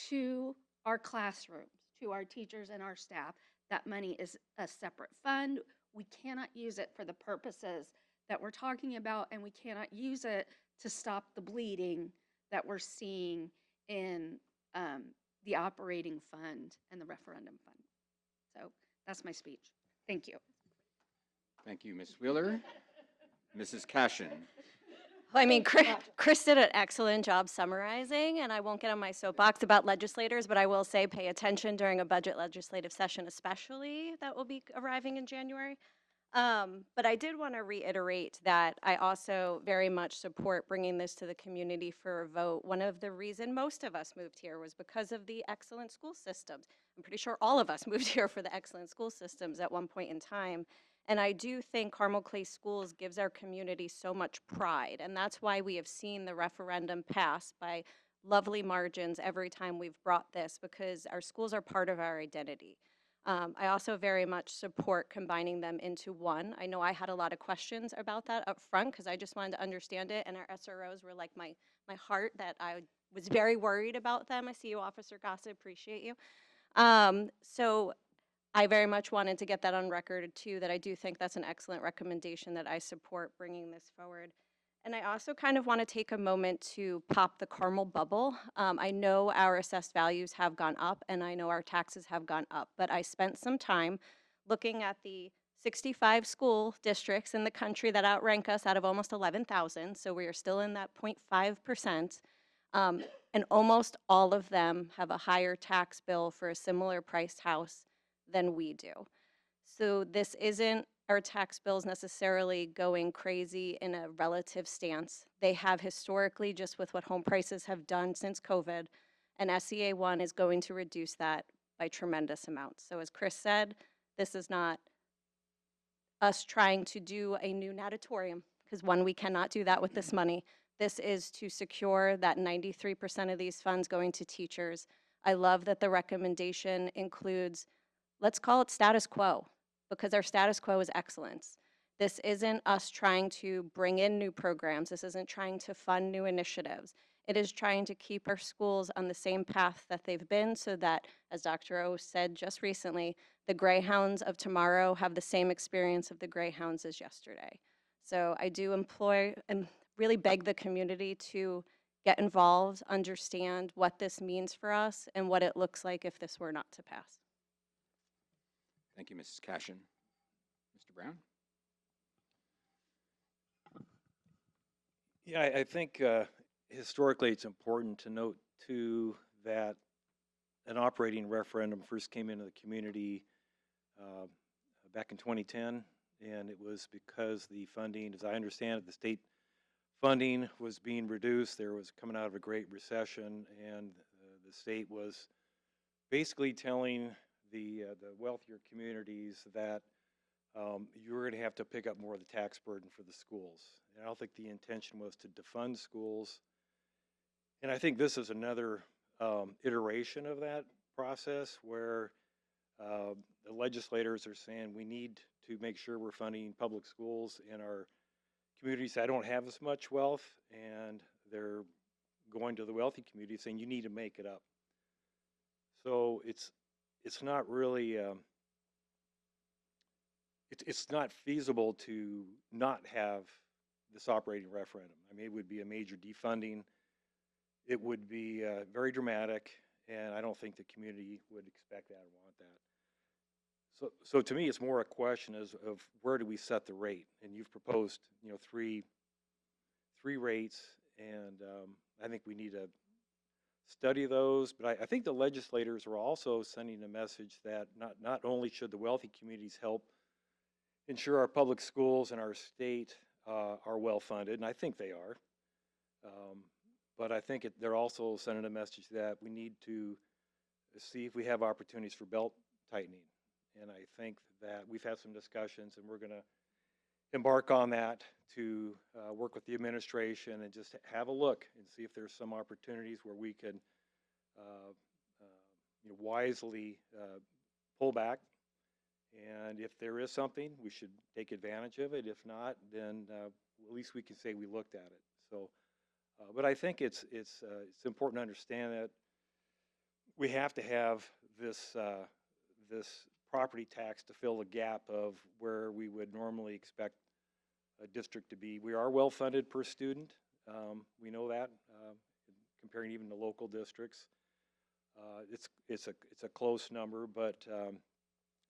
to our classrooms, to our teachers and our staff That money is a separate fund. We cannot use it for the purposes that we're talking about, and we cannot use it to stop the bleeding that we're seeing in the operating fund and the referendum fund. So that's my speech. Thank you. Thank you, Ms. Wheeler. Mrs. Cashin. Well, I mean, Chris did an excellent job summarizing, and I won't get on my soapbox about legislators, but I will say pay attention during a budget legislative session, especially that will be arriving in January. But I did want to reiterate that I also very much support bringing this to the community for a vote. One of the reasons most of us moved here was because of the excellent school systems. I'm pretty sure all of us moved here for the excellent school systems at one point in time. And I do think Carmel Clay Schools gives our community so much pride. And that's why we have seen the referendum pass by lovely margins every time we've brought this, because our schools are part of our identity. I also very much support combining them into one. I know I had a lot of questions about that up front because I just wanted to understand it, and our SROs were like my heart, that I was very worried about them. I see you, Officer Gossett, appreciate you. So I very much wanted to get that on record too, that I do think that's an excellent recommendation, that I support bringing this forward. And I also kind of want to take a moment to pop the Carmel bubble. I know our assessed values have gone up, and I know our taxes have gone up, but I spent some time looking at the 65 school districts in the country that outrank us out of almost 11,000, so we are still in that 0.5%, and almost all of them have a higher tax bill for a similar priced house than we do. So this isn't our tax bills necessarily going crazy in a relative stance. They have historically, just with what home prices have done since COVID, and SEA 1 is going to reduce that by tremendous amounts. So as Chris said, this is not us trying to do a new natatorium, because one, we cannot do that with this money. This is to secure that 93% of these funds going to teachers. I love that the recommendation includes, let's call it status quo, because our status quo is excellence. This isn't us trying to bring in new programs. This isn't trying to fund new initiatives. It is trying to keep our schools on the same path that they've been, so that, as Dr. O said just recently, the Greyhounds of tomorrow have the same experience of the Greyhounds as yesterday. So I do employ and really beg the community to get involved, understand what this means for us, and what it looks like if this were not to pass. Thank you, Mrs. Cashin. Mr. Brown? Yeah, I think historically it's important to note too that an operating referendum first came into the community back in 2010, and it was because the funding, as I understand it, the state funding was being reduced. There was coming out of a great recession, and the state was basically telling the wealthier communities that you were going to have to pick up more of the tax burden for the schools. And I don't think the intention was to defund schools. And I think this is another iteration of that process where the legislators are saying we need to make sure we're funding public schools in our communities that don't have as much wealth, and they're going to the wealthy community saying you need to make it up. So it's not really, it's not feasible to not have this operating referendum. I mean, it would be a major defunding. It would be very dramatic, and I don't think the community would expect that or want that. So to me, it's more a question of where do we set the rate? And you've proposed, three rates, and I think we need to study those. But I think the legislators are also sending a message that not only should the wealthy communities help ensure our public schools and our state are well funded, and I think they are. But I think they're also sending a message that we need to see if we have opportunities for belt tightening. And I think that we've had some discussions, and we're going to embark on that to work with the administration and just have a look and see if there's some opportunities where we can wisely pull back. And if there is something, we should take advantage of it. If not, then at least we can say we looked at it. So, but I think it's important to understand that we have to have this property tax to fill the gap of where we would normally expect a district to be. We are well-funded per student. We know that, comparing even to local districts. It's a close number, but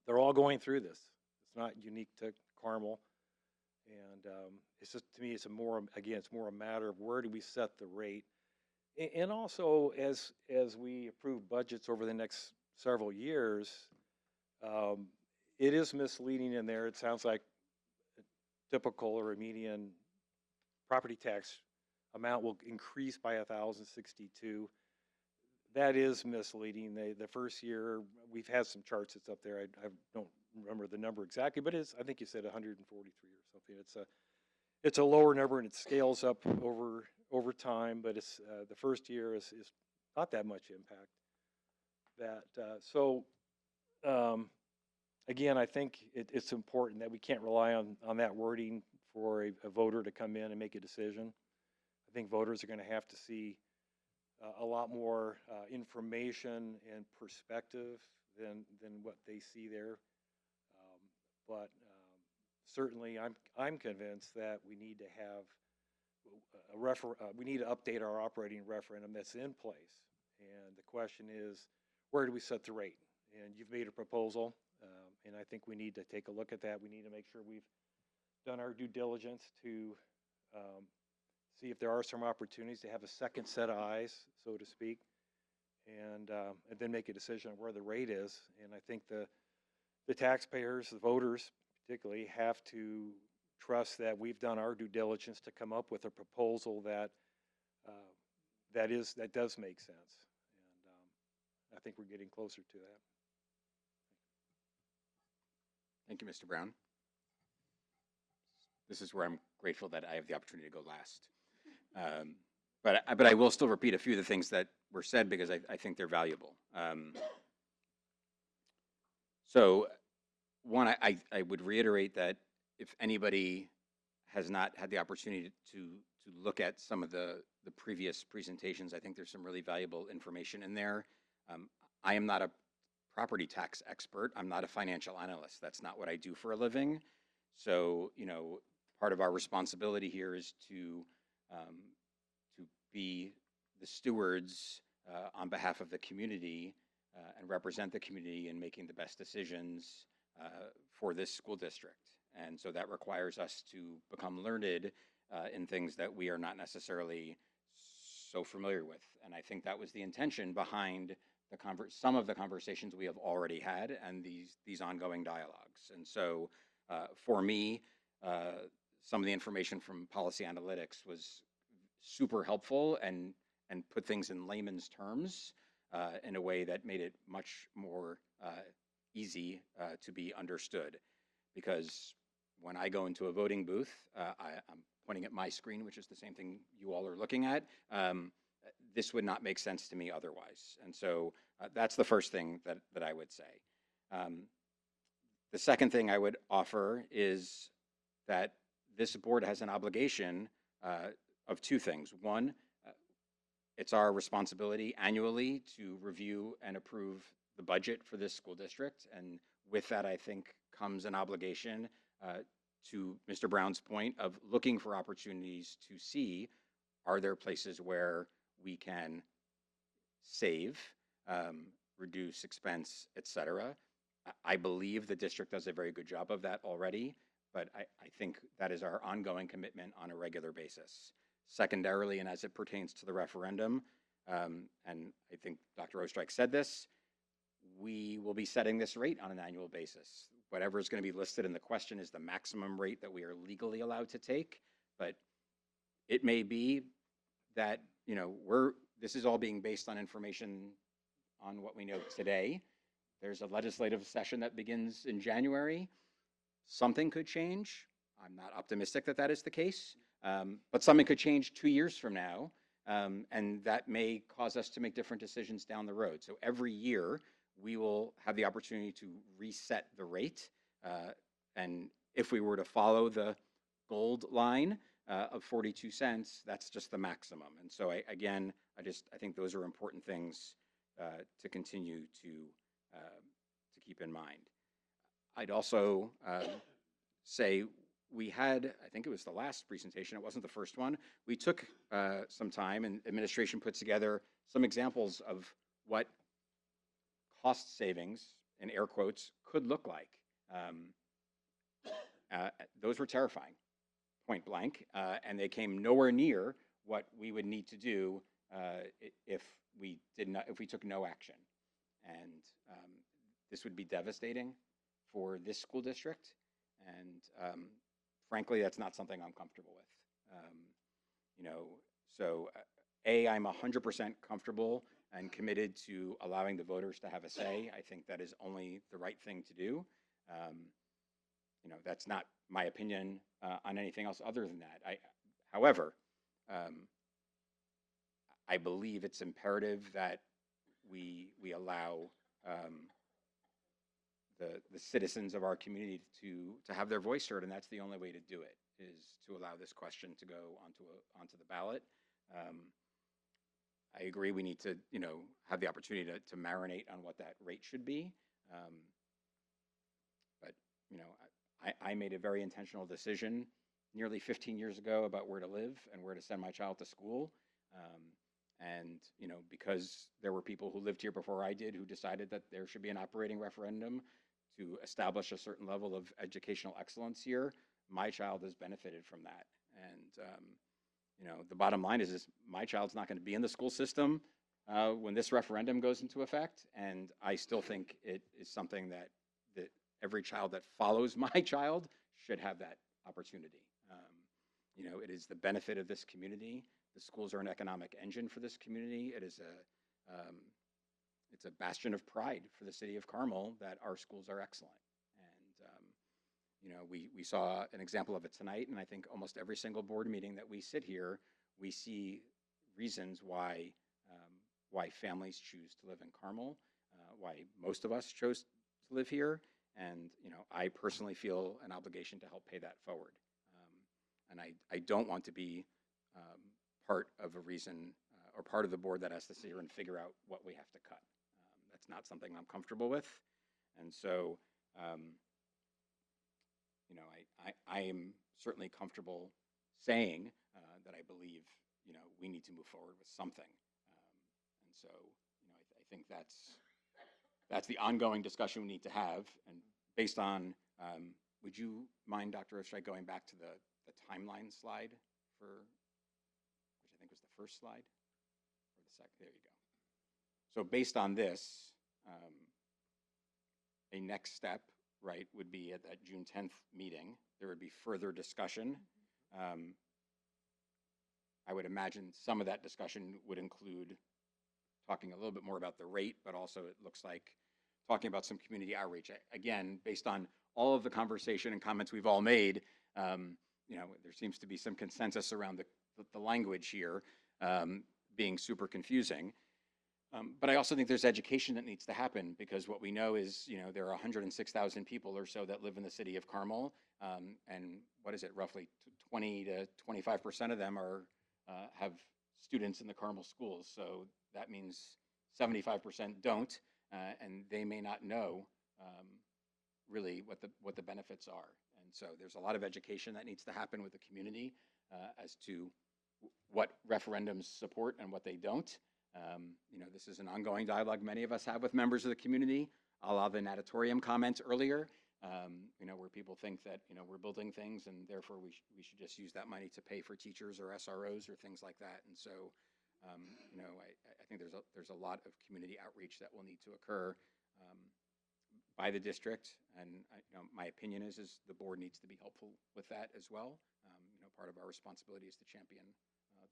they're all going through this. It's not unique to Carmel. And it's just, to me, it's more a matter of where do we set the rate. And also, as we approve budgets over the next several years, it is misleading in there. It sounds like a typical or a median property tax amount will increase by 1,062. That is misleading. The first year, we've had some charts that's up there. I don't remember the number exactly, but I think you said 143 or something. It's a lower number and it scales up over time, but it's the first year is not that much impact. Again, I think it's important that we can't rely on that wording for a voter to come in and make a decision. I think voters are going to have to see a lot more information and perspective than what they see there. But certainly, I'm convinced that we need to have we need to update our operating referendum that's in place. And the question is, where do we set the rate? And you've made a proposal, and I think we need to take a look at that. We need to make sure we've done our due diligence to see if there are some opportunities to have a second set of eyes, so to speak, and then make a decision on where the rate is. And I think the taxpayers, the voters particularly, have to trust that we've done our due diligence to come up with a proposal that does make sense. And I think we're getting closer to that. Thank you, Mr. Brown. This is where I'm grateful that I have the opportunity to go last. But I will still repeat a few of the things that were said because I think they're valuable. So one, I would reiterate that if anybody has not had the opportunity to look at some of the previous presentations, I think there's some really valuable information in there. I am not a property tax expert. I'm not a financial analyst. That's not what I do for a living. So, part of our responsibility here is to be the stewards on behalf of the community and represent the community in making the best decisions for this school district. And so that requires us to become learned in things that we are not necessarily so familiar with. And I think that was the intention behind some of the conversations we have already had and these ongoing dialogues. And so for me, some of the information from policy analytics was super helpful and put things in layman's terms in a way that made it much more easy to be understood. Because when I go into a voting booth, I'm pointing at my screen, which is the same thing you all are looking at. This would not make sense to me otherwise. And so that's the first thing that I would say. The second thing I would offer is that this board has an obligation of two things. One, it's our responsibility annually to review and approve the budget for this school district. And with that, I think, comes an obligation to Mr. Brown's point of looking for opportunities to see, are there places where we can save, reduce expense, et cetera. I believe the district does a very good job of that already, but I think that is our ongoing commitment on a regular basis. Secondarily, and as it pertains to the referendum, and I think Dr. Oestreich said this, we will be setting this rate on an annual basis. Whatever is going to be listed in the question is the maximum rate that we are legally allowed to take, but it may be that, this is all being based on information on what we know today. There's a legislative session that begins in January. Something could change. I'm not optimistic that that is the case, but something could change 2 years from now, and that may cause us to make different decisions down the road. So every year, we will have the opportunity to reset the rate, and if we were to follow the gold line of 42 cents, that's just the maximum. And so I think those are important things to continue to keep in mind. I'd also say we had, I think it was the last presentation, it wasn't the first one. We took some time and administration put together some examples of what cost savings, in air quotes, could look like. Those were terrifying, point blank, and they came nowhere near what we would need to do if we took no action. And this would be devastating for this school district. And frankly, that's not something I'm comfortable with. So I'm 100% comfortable and committed to allowing the voters to have a say. I think that is only the right thing to do. That's not my opinion on anything else other than that. However, I believe it's imperative that we allow the citizens of our community to have their voice heard, and that's the only way to do it, is to allow this question to go onto the ballot. I agree we need to have the opportunity to marinate on what that rate should be. But I made a very intentional decision nearly 15 years ago about where to live and where to send my child to school. And because there were people who lived here before I did who decided that there should be an operating referendum to establish a certain level of educational excellence here, my child has benefited from that. And the bottom line is my child's not going to be in the school system when this referendum goes into effect. And I still think it is something that every child that follows my child should have that opportunity. It is the benefit of this community. The schools are an economic engine for this community. It is it's a bastion of pride for the city of Carmel that our schools are excellent. And we saw an example of it tonight, and I think almost every single board meeting that we sit here, we see reasons why families choose to live in Carmel, why most of us chose to live here, and I personally feel an obligation to help pay that forward. And I don't want to be part of a reason or part of the board that has to sit here and figure out what we have to cut. That's not something I'm comfortable with. And so, I am certainly comfortable saying that I believe, we need to move forward with something. And so, I think that's the ongoing discussion we need to have. And based on, would you mind, Dr. Ostrike, going back to the timeline slide for, which I think was the first slide, or the second, there you go. So based on this, a next step, right, would be at that June 10th meeting, there would be further discussion. I would imagine some of that discussion would include talking a little bit more about the rate, but also it looks like talking about some community outreach. Again, based on all of the conversation and comments we've all made, there seems to be some consensus around the language here being super confusing. But I also think there's education that needs to happen, because what we know is, there are 106,000 people or so that live in the city of Carmel, and what is it, roughly 20 to 25% of them have students in the Carmel schools. So that means 75% don't, and they may not know really what the benefits are. And so there's a lot of education that needs to happen with the community as to what referendums support and what they don't. This is an ongoing dialogue many of us have with members of the community, a la the natatorium comments earlier, where people think that, we're building things and therefore we should just use that money to pay for teachers or SROs or things like that. And so, I think there's a lot of community outreach that will need to occur by the district. And, my opinion is the board needs to be helpful with that as well. Part of our responsibility is to champion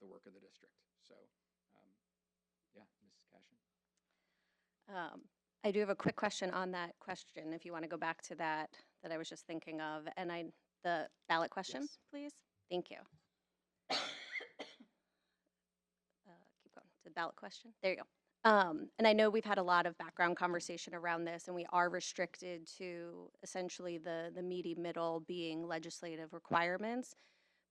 the work of the district. So, yeah, Mrs. Cashin. I do have a quick question on that question, if you want to go back to that I was just thinking of. And the ballot question, Yes. please. Thank you. Keep going to the ballot question. There you go. And I know we've had a lot of background conversation around this, and we are restricted to essentially the meaty middle being legislative requirements.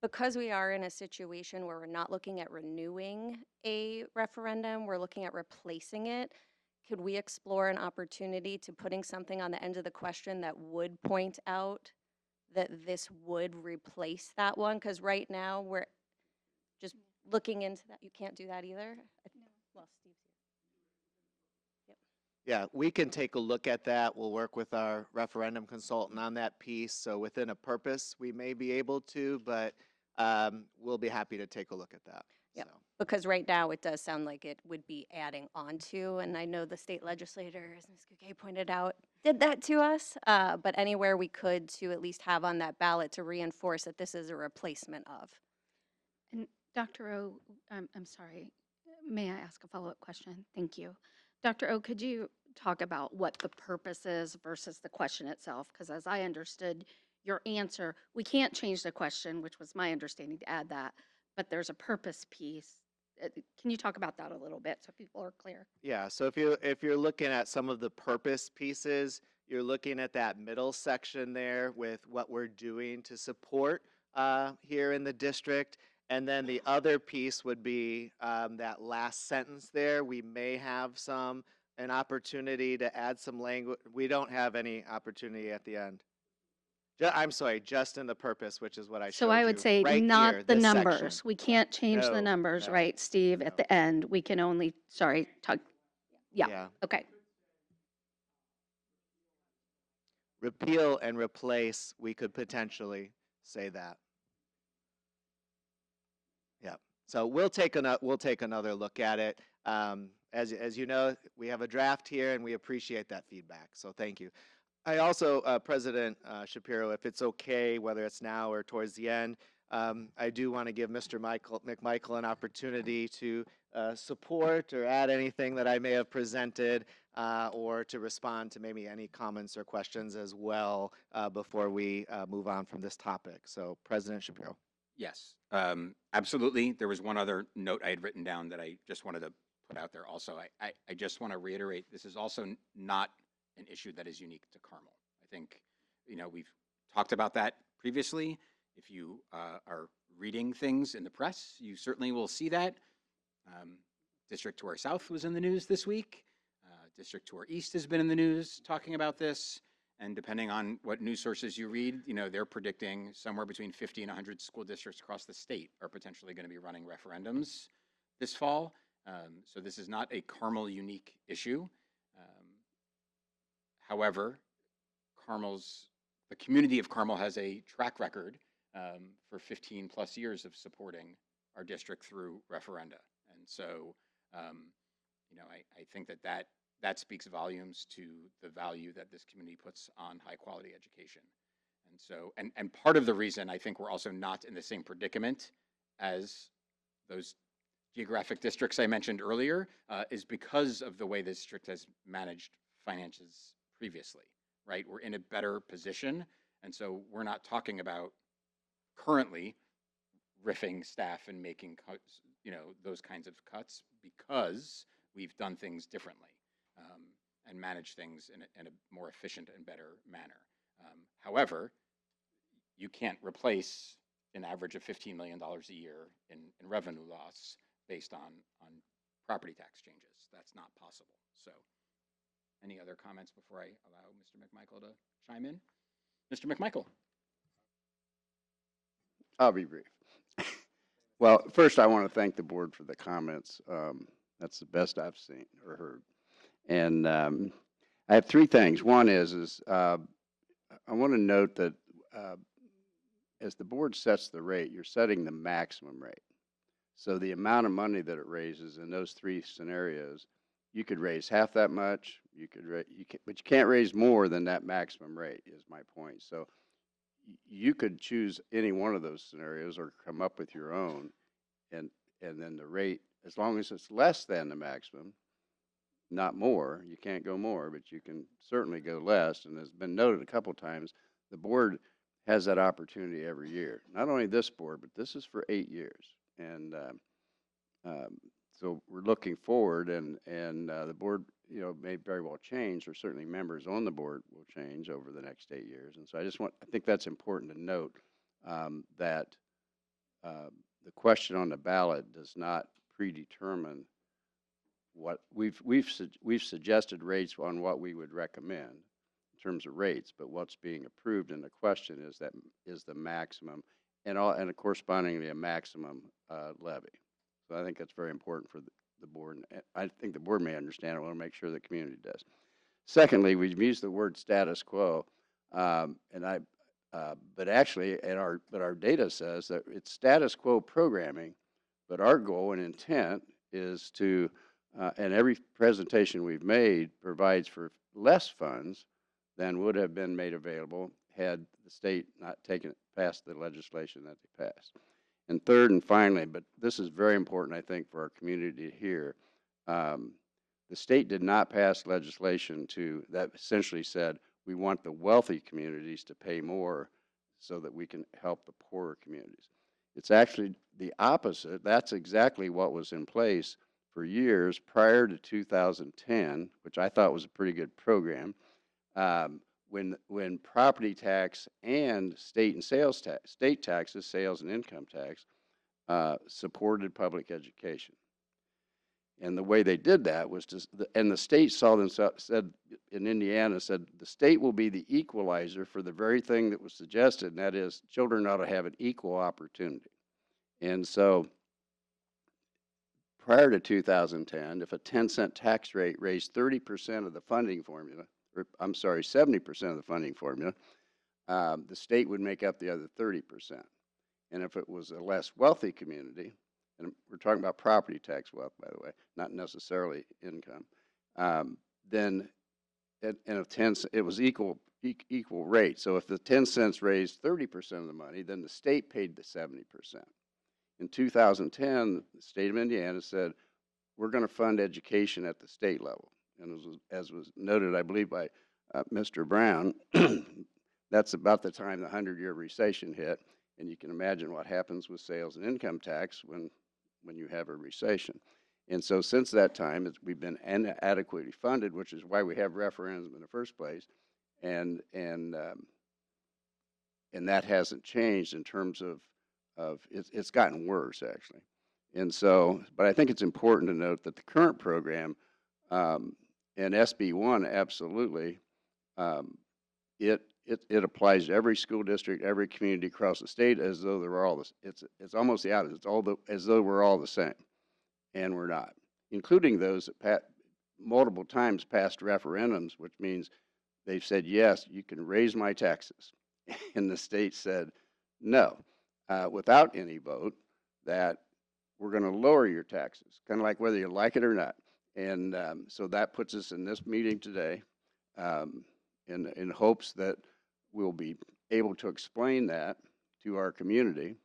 Because we are in a situation where we're not looking at renewing a referendum, we're looking at replacing it. could we explore an opportunity to putting something on the end of the question that would point out that this would replace that one? Because right now, we're just looking into that. You can't do that either? Well, Steve's here. Yeah, we can take a look at that. We'll work with our referendum consultant on that piece. So within a purpose, we may be able to, but we'll be happy to take a look at that. Yep. So. Because right now, it does sound like it would be adding on to, and I know the state legislator, as Ms. Gouguet pointed out, did that to us, but anywhere we could to at least have on that ballot to reinforce that this is a replacement of. And Dr. O, I'm sorry, may I ask a follow-up question? Thank you. Dr. O, could you talk about what the purpose is versus the question itself? Because as I understood your answer, we can't change the question, which was my understanding to add that, but there's a purpose piece. Can you talk about that a little bit so people are clear? Yeah, so if you're looking at some of the purpose pieces, you're looking at that middle section there with what we're doing to support here in the district. And then the other piece would be that last sentence there. We may have an opportunity to add some language. We don't have any opportunity at the end. I'm sorry, just in the purpose, which is what I showed you. So I would say right not here, the this numbers. section. We can't change the No, numbers, no, right, Steve, no. at the end? We can only, sorry, talk, yeah, Yeah. okay. Repeal and replace, we could potentially say that. Yeah. So we'll take another look at it. As you know, we have a draft here, and we appreciate that feedback. So thank you. I also, President Shapiro, if it's okay, whether it's now or towards the end, I do want to give Mr. McMichael an opportunity to support or add anything that I may have presented, or to respond to maybe any comments or questions as well before we move on from this topic. So, President Shapiro. Yes, absolutely. There was one other note I had written down that I just wanted to put out there also. I just want to reiterate, this is also not an issue that is unique to Carmel. I think, we've talked about that previously. If you are reading things in the press, you certainly will see that. District to our south was in the news this week. District to our east has been in the news talking about this. And depending on what news sources you read, they're predicting somewhere between 50 and 100 school districts across the state are potentially going to be running referendums this fall. So this is not a Carmel unique issue. However, the community of Carmel has a track record for 15 plus years of supporting our district through referenda. And so, I think that speaks volumes to the value that this community puts on high quality education. And so, and part of the reason I think we're also not in the same predicament as those geographic districts I mentioned earlier is because of the way this district has managed finances previously, right? We're in a better position. And so we're not talking about currently riffing staff and making cuts, those kinds of cuts, because we've done things differently and managed things in a more efficient and better manner. However, you can't replace an average of $15 million a year in revenue loss based on property tax changes. That's not possible. So any other comments before I allow Mr. McMichael to chime in? Mr. McMichael. I'll be brief. Well, first I want to thank the board for the comments. That's the best I've seen or heard. And I have three things. One is I want to note that as the board sets the rate, you're setting the maximum rate. So the amount of money that it raises in those three scenarios, you could raise half that much. But you can't raise more than that maximum rate. Is my point. So you could choose any one of those scenarios or come up with your own, and then the rate, as long as it's less than the maximum, not more. You can't go more, but you can certainly go less. And as been noted a couple times, the board has that opportunity every year. Not only this board, but this is for 8 years. And so we're looking forward, and the board, may very well change, or certainly members on the board will change over the next 8 years. And so I think that's important to note, that the question on the ballot does not predetermine what we've suggested rates on what we would recommend in terms of rates, but what's being approved in the question is the maximum and correspondingly a maximum levy. So I think that's very important for the board. And I think the board may understand it. I want to make sure the community does. Secondly, we've used the word status quo, but actually, our data says that it's status quo programming, but our goal and intent is to, and every presentation we've made provides for less funds than would have been made available had the state not passed the legislation that they passed. And third and finally, but this is very important, I think, for our community to hear, the state did not pass legislation that essentially said we want the wealthy communities to pay more so that we can help the poorer communities. It's actually the opposite. That's exactly what was in place for years prior to 2010, which I thought was a pretty good program, when property tax and state taxes, sales and income tax, supported public education. And the way they did that was and the state said in Indiana, said the state will be the equalizer for the very thing that was suggested, and that is children ought to have an equal opportunity. And so prior to 2010, if a 10-cent tax rate raised 30% of the funding formula, or I'm sorry, 70% of the funding formula, the state would make up the other 30%. And if it was a less wealthy community, and we're talking about property tax wealth, by the way, not necessarily income, then it was equal rate. So if the 10 cents raised 30% of the money, then the state paid the 70%. In 2010, the state of Indiana said, we're going to fund education at the state level. And as was noted, I believe, by Mr. Brown, that's about the time the 100-year recession hit. And you can imagine what happens with sales and income tax when you have a recession. And so since that time, we've been inadequately funded, which is why we have referendums in the first place. And that hasn't changed in terms of it's gotten worse, actually. And so, but I think it's important to note that the current program and SB1 absolutely, it applies to every school district, every community across the state as though they're all it's almost the opposite. It's as though we're all the same, and we're not, including those that multiple times passed referendums, which means they've said, yes, you can raise my taxes. And the state said, no, without any vote, that we're going to lower your taxes, kind of like whether you like it or not. And so that puts us in this meeting today in hopes that we'll be able to explain that to our community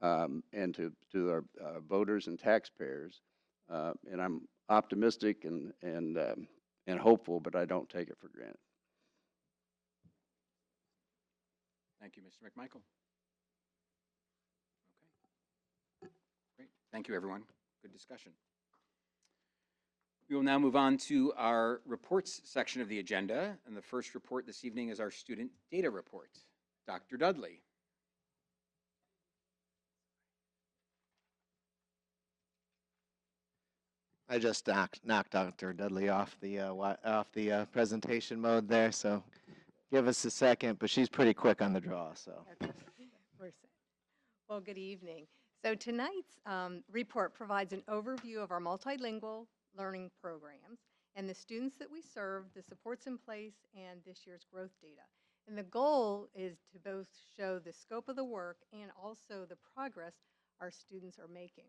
and to our voters and taxpayers. And I'm optimistic and hopeful, but I don't take it for granted. Thank you, Mr. McMichael. Okay. Great. Thank you, everyone. Good discussion. We will now move on to our reports section of the agenda. And the first report this evening is our student data report. Dr. Dudley. I just knocked Dr. Dudley off the presentation mode there, so give us a second, but she's pretty quick on the draw, so. Okay. We're set. Well, good evening. So tonight's report provides an overview of our multilingual learning programs and the students that we serve, the supports in place, and this year's growth data. And the goal is to both show the scope of the work and also the progress our students are making.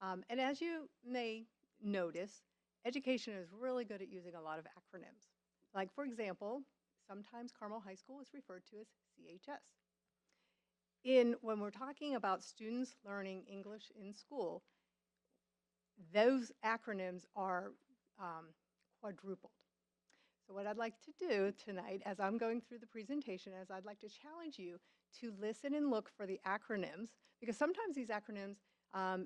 And as you may notice, education is really good at using a lot of acronyms. Like, for example, sometimes Carmel High School is referred to as CHS. When we're talking about students learning English in school, those acronyms are quadrupled. So what I'd like to do tonight, as I'm going through the presentation, is I'd like to challenge you to listen and look for the acronyms, because sometimes these acronyms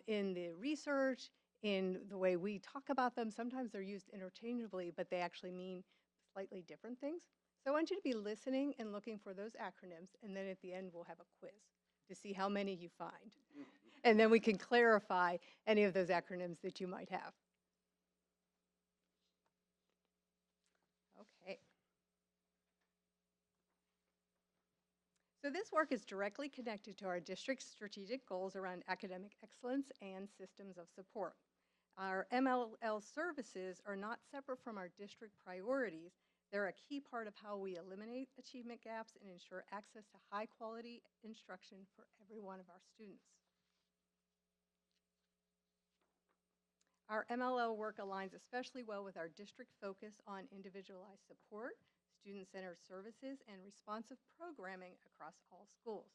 in the research, in the way we talk about them, sometimes they're used interchangeably, but they actually mean slightly different things. So I want you to be listening and looking for those acronyms, and then at the end we'll have a quiz to see how many you find. And then we can clarify any of those acronyms that you might have. So this work is directly connected to our district's strategic goals around academic excellence and systems of support. Our MLL services are not separate from our district priorities. They're a key part of how we eliminate achievement gaps and ensure access to high-quality instruction for every one of our students. Our MLL work aligns especially well with our district focus on individualized support, student-centered services, and responsive programming across all schools.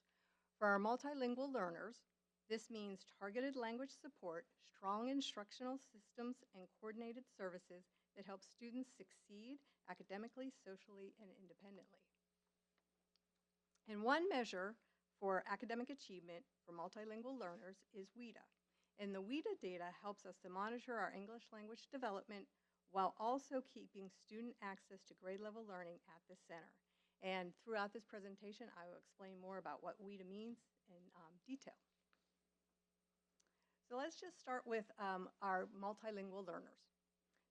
For our multilingual learners, this means targeted language support, strong instructional systems, and coordinated services that help students succeed academically, socially, and independently. And one measure for academic achievement for multilingual learners is WIDA. And the WIDA data helps us to monitor our English language development while also keeping student access to grade level learning at the center. And throughout this presentation, I will explain more about what WIDA means in detail. So let's just start with our multilingual learners.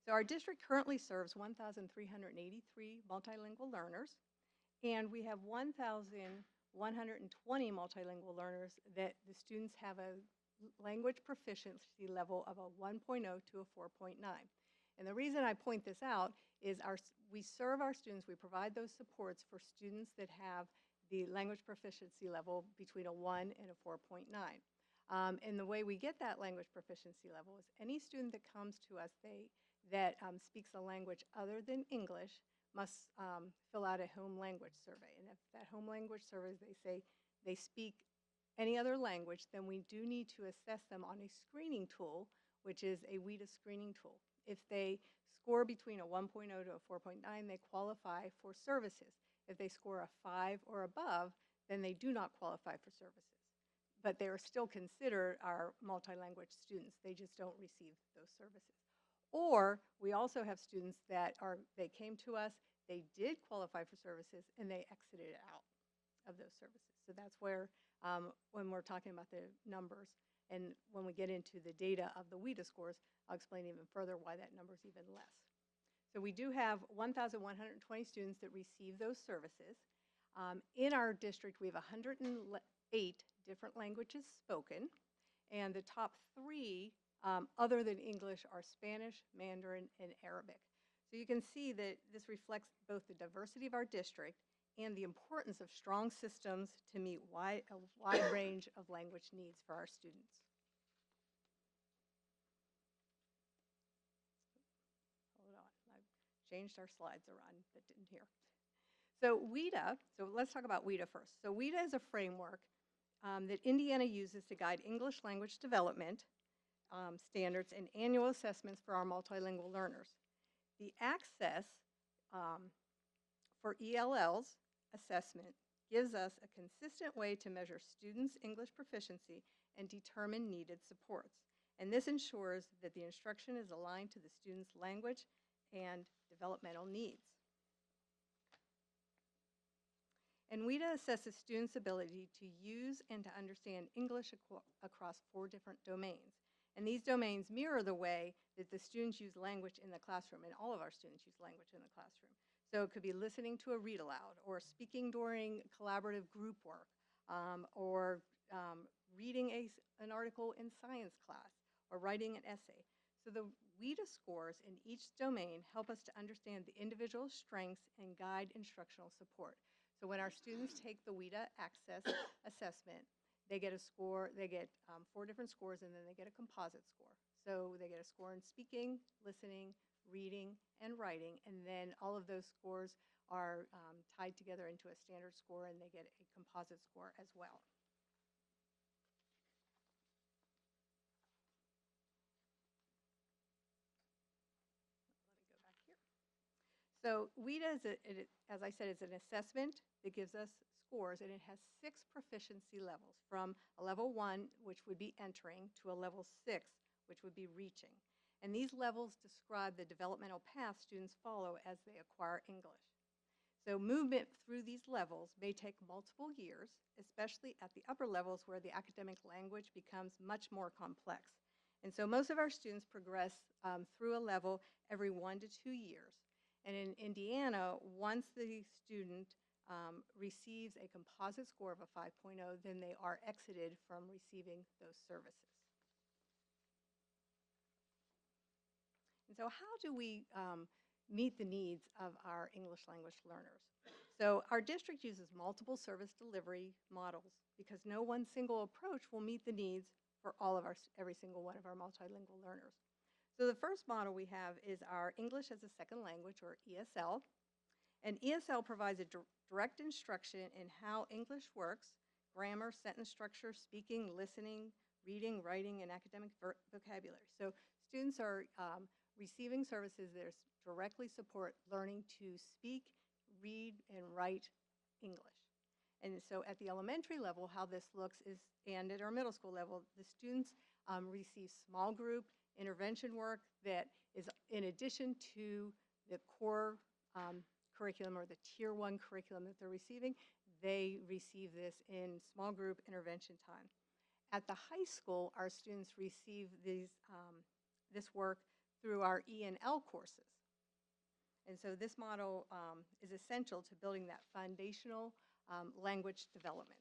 So our district currently serves 1,383 multilingual learners, and we have 1,120 multilingual learners that the students have a language proficiency level of a 1.0 to a 4.9. And the reason I point this out is we serve our students, we provide those supports for students that have the language proficiency level between a 1 and a 4.9. And the way we get that language proficiency level is any student that comes to us that speaks a language other than English must fill out a home language survey. And if that home language survey, they say they speak any other language, then we do need to assess them on a screening tool, which is a WIDA screening tool. If they score between a 1.0 to a 4.9, they qualify for services. If they score a 5 or above, then they do not qualify for services. But they are still considered our multilanguage students. They just don't receive those services. Or we also have students that they came to us, they did qualify for services, and they exited out of those services. So that's where, when we're talking about the numbers, and when we get into the data of the WIDA scores, I'll explain even further why that number is even less. So we do have 1,120 students that receive those services. In our district, we have 108 different languages spoken, and the top 3 other than English are Spanish, Mandarin, and Arabic. So you can see that this reflects both the diversity of our district and the importance of strong systems to meet a wide range of language needs for our students. Hold on, I've changed our slides around that didn't hear. So WIDA, so let's talk about WIDA first. So WIDA is a framework that Indiana uses to guide English language development standards and annual assessments for our multilingual learners. The access for ELL's assessment gives us a consistent way to measure students' English proficiency and determine needed supports. And this ensures that the instruction is aligned to the student's language and developmental needs. And WIDA assesses students' ability to use and to understand English across 4 different domains. And these domains mirror the way that the students use language in the classroom, and all of our students use language in the classroom. So it could be listening to a read aloud, or speaking during collaborative group work, or reading an article in science class, or writing an essay. So the WIDA scores in each domain help us to understand the individual strengths and guide instructional support. So when our students take the WIDA Access assessment, they get a score, they get 4 different scores, and then they get a composite score. So they get a score in speaking, listening, reading, and writing, and then all of those scores are tied together into a standard score, and they get a composite score as well. Let me go back here. So WIDA, as I said, is an assessment that gives us scores, and it has 6 proficiency levels, from a level 1, which would be entering, to a level 6, which would be reaching. And these levels describe the developmental path students follow as they acquire English. So movement through these levels may take multiple years, especially at the upper levels where the academic language becomes much more complex. And so most of our students progress through a level every 1 to 2 years. And in Indiana, once the student receives a composite score of a 5.0, then they are exited from receiving those services. And so how do we meet the needs of our English language learners? So our district uses multiple service delivery models because no one single approach will meet the needs for all of every single one of our multilingual learners. So the first model we have is our English as a Second Language, or ESL. And ESL provides a direct instruction in how English works: grammar, sentence structure, speaking, listening, reading, writing, and academic vocabulary. So students are receiving services that directly support learning to speak, read, and write English. And so at the elementary level, how this looks is, and at our middle school level, the students receive small group intervention work that is in addition to the core curriculum, or the Tier 1 curriculum that they're receiving. They receive this in small group intervention time. At the high school, our students receive this work through our E&L courses. And so this model is essential to building that foundational language development.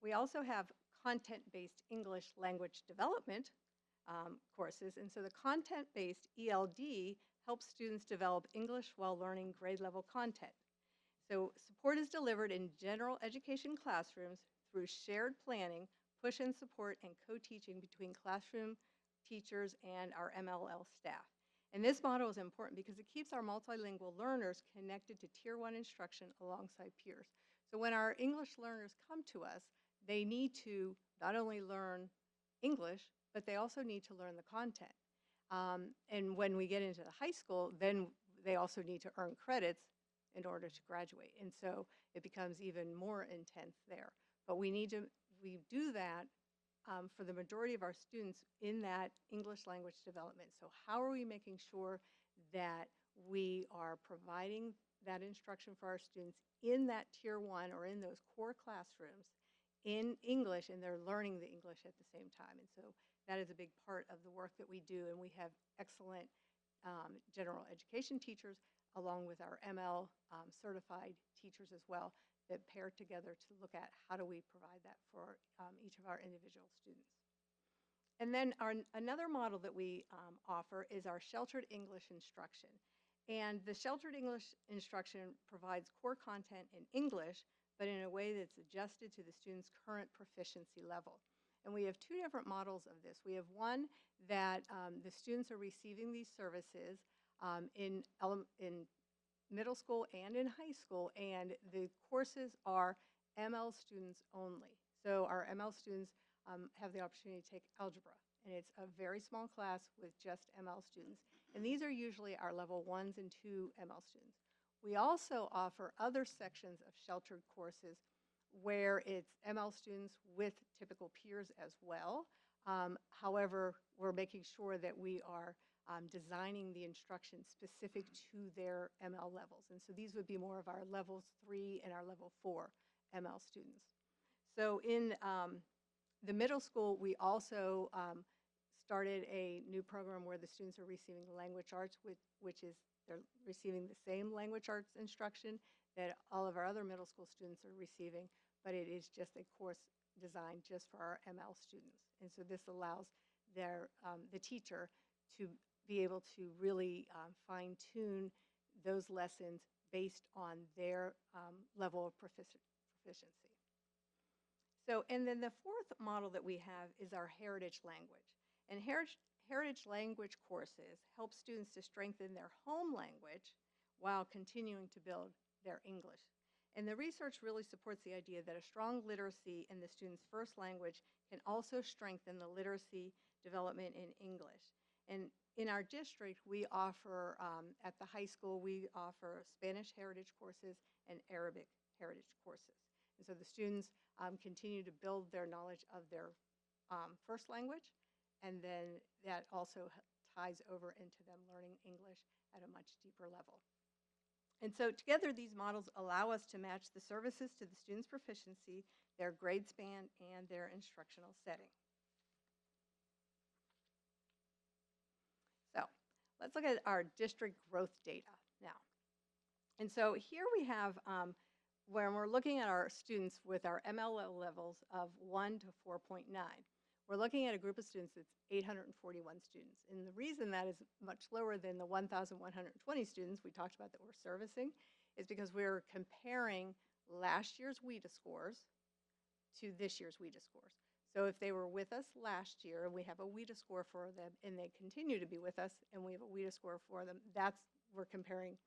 We also have content-based English language development courses, and so the content-based ELD helps students develop English while learning grade-level content. So support is delivered in general education classrooms through shared planning, push-in support, and co-teaching between classroom teachers and our MLL staff. And this model is important because it keeps our multilingual learners connected to Tier 1 instruction alongside peers. So when our English learners come to us, they need to not only learn English, but they also need to learn the content. And when we get into the high school, then they also need to earn credits in order to graduate. And so it becomes even more intense there. But we do that for the majority of our students in that English language development. So how are we making sure that we are providing that instruction for our students in that Tier 1 or in those core classrooms in English, and they're learning the English at the same time? And so that is a big part of the work that we do, and we have excellent general education teachers along with our ML certified teachers as well that pair together to look at how do we provide that for each of our individual students. And then another model that we offer is our sheltered English instruction. And the sheltered English instruction provides core content in English, but in a way that's adjusted to the student's current proficiency level. And we have two different models of this. We have one that the students are receiving these services in middle school and in high school, and the courses are ML students only. So our ML students have the opportunity to take algebra, and it's a very small class with just ML students. And these are usually our level 1s and 2 ML students. We also offer other sections of sheltered courses where it's ML students with typical peers as well. However, we're making sure that we are designing the instruction specific to their ML levels. And so these would be more of our level 3 and our level 4 ML students. So in the middle school, we also started a new program where the students are receiving language arts, which is they're receiving the same language arts instruction that all of our other middle school students are receiving, but it is just a course designed just for our ML students. And so this allows the teacher to be able to really fine-tune those lessons based on their level of proficiency. So, and then the fourth model that we have is our heritage language. And heritage language courses help students to strengthen their home language while continuing to build their English. And the research really supports the idea that a strong literacy in the student's first language can also strengthen the literacy development in English. And in our district, we offer, at the high school, we offer Spanish heritage courses and Arabic heritage courses. And so the students continue to build their knowledge of their first language, and then that also ties over into them learning English at a much deeper level. And so together, these models allow us to match the services to the student's proficiency, their grade span, and their instructional setting. So let's look at our district growth data now. And so here we have, when we're looking at our students with our MLL levels of 1 to 4.9, we're looking at a group of students that's 841 students. And the reason that is much lower than the 1,120 students we talked about that we're servicing is because we're comparing last year's WIDA scores to this year's WIDA scores. So if they were with us last year and we have a WIDA score for them and they continue to be with us and we have a WIDA score for them, we're comparing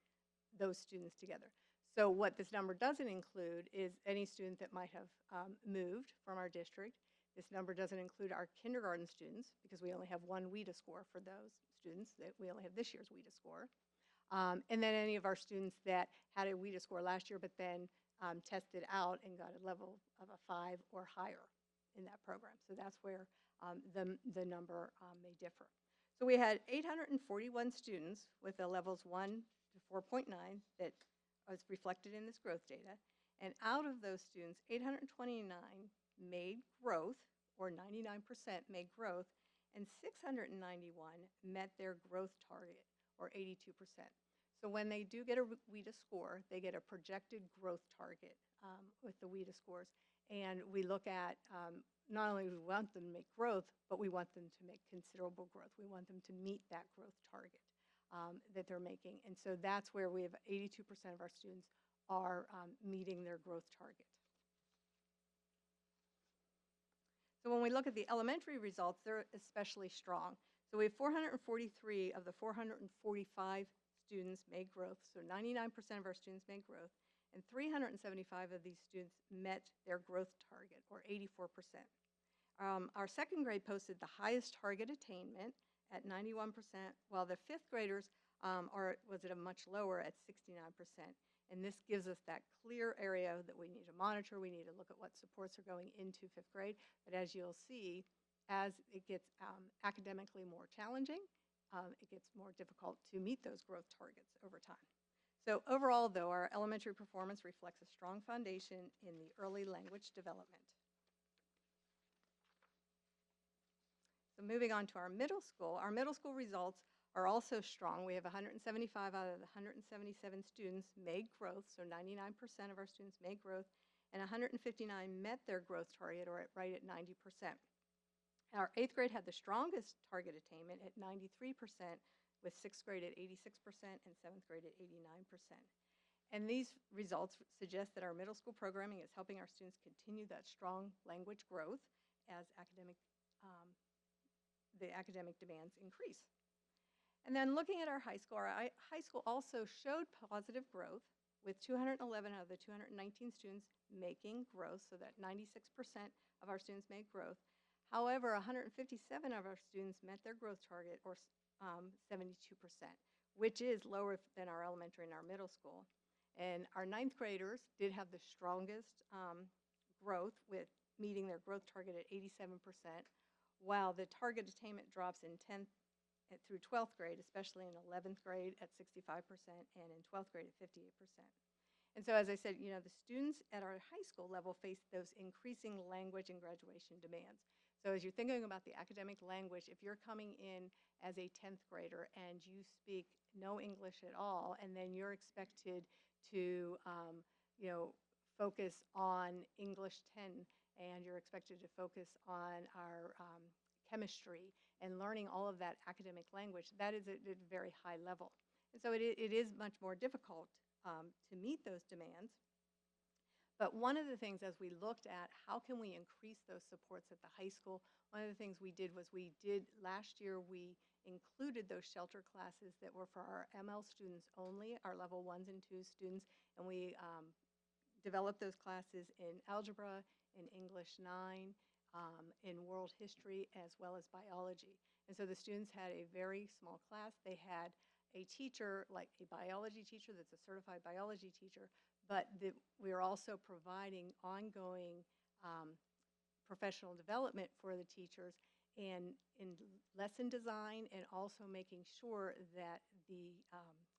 those students together. So what this number doesn't include is any student that might have moved from our district. This number doesn't include our kindergarten students because we only have one WIDA score for those students. We only have this year's WIDA score. And then any of our students that had a WIDA score last year but then tested out and got a level of a 5 or higher in that program. So that's where the number may differ. So we had 841 students with the levels 1 to 4.9 that was reflected in this growth data. And out of those students, 829 made growth, or 99% made growth, and 691 met their growth target, or 82%. So when they do get a WIDA score, they get a projected growth target with the WIDA scores. And we look at not only do we want them to make growth, but we want them to make considerable growth. We want them to meet that growth target that they're making. And so that's where we have 82% of our students are meeting their growth target. So when we look at the elementary results, they're especially strong. So we have 443 of the 445 students made growth. So 99% of our students made growth. And 375 of these students met their growth target, or 84%. Our second grade posted the highest target attainment at 91%, while the fifth graders was at a much lower at 69%. And this gives us that clear area that we need to monitor. We need to look at what supports are going into fifth grade. But as you'll see, as it gets academically more challenging, it gets more difficult to meet those growth targets over time. So overall, though, our elementary performance reflects a strong foundation in the early language development. So moving on to our middle school results are also strong. We have 175 out of the 177 students made growth, so 99% of our students made growth, and 159 met their growth target, or right at 90%. Our eighth grade had the strongest target attainment at 93%, with sixth grade at 86% and seventh grade at 89%. And these results suggest that our middle school programming is helping our students continue that strong language growth as the academic demands increase. And then looking at our high school also showed positive growth, with 211 out of the 219 students making growth, so that 96% of our students made growth. However, 157 of our students met their growth target, or 72%, which is lower than our elementary and our middle school. And our ninth graders did have the strongest growth, with meeting their growth target at 87%, while the target attainment drops in 10th through 12th grade, especially in 11th grade at 65% and in 12th grade at 58%. And so, as I said, the students at our high school level face those increasing language and graduation demands. So as you're thinking about the academic language, if you're coming in as a 10th grader and you speak no English at all, and then you're expected to, focus on English 10, and you're expected to focus on our chemistry and learning all of that academic language, that is at a very high level. And so it is much more difficult to meet those demands. But one of the things, as we looked at how can we increase those supports at the high school, one of the things we did was last year we included those shelter classes that were for our ML students only, our level 1s and 2s students, and we developed those classes in algebra, in English 9, in world history, as well as biology. And so the students had a very small class. They had a teacher, like a biology teacher that's a certified biology teacher, but we are also providing ongoing professional development for the teachers and in lesson design, and also making sure that the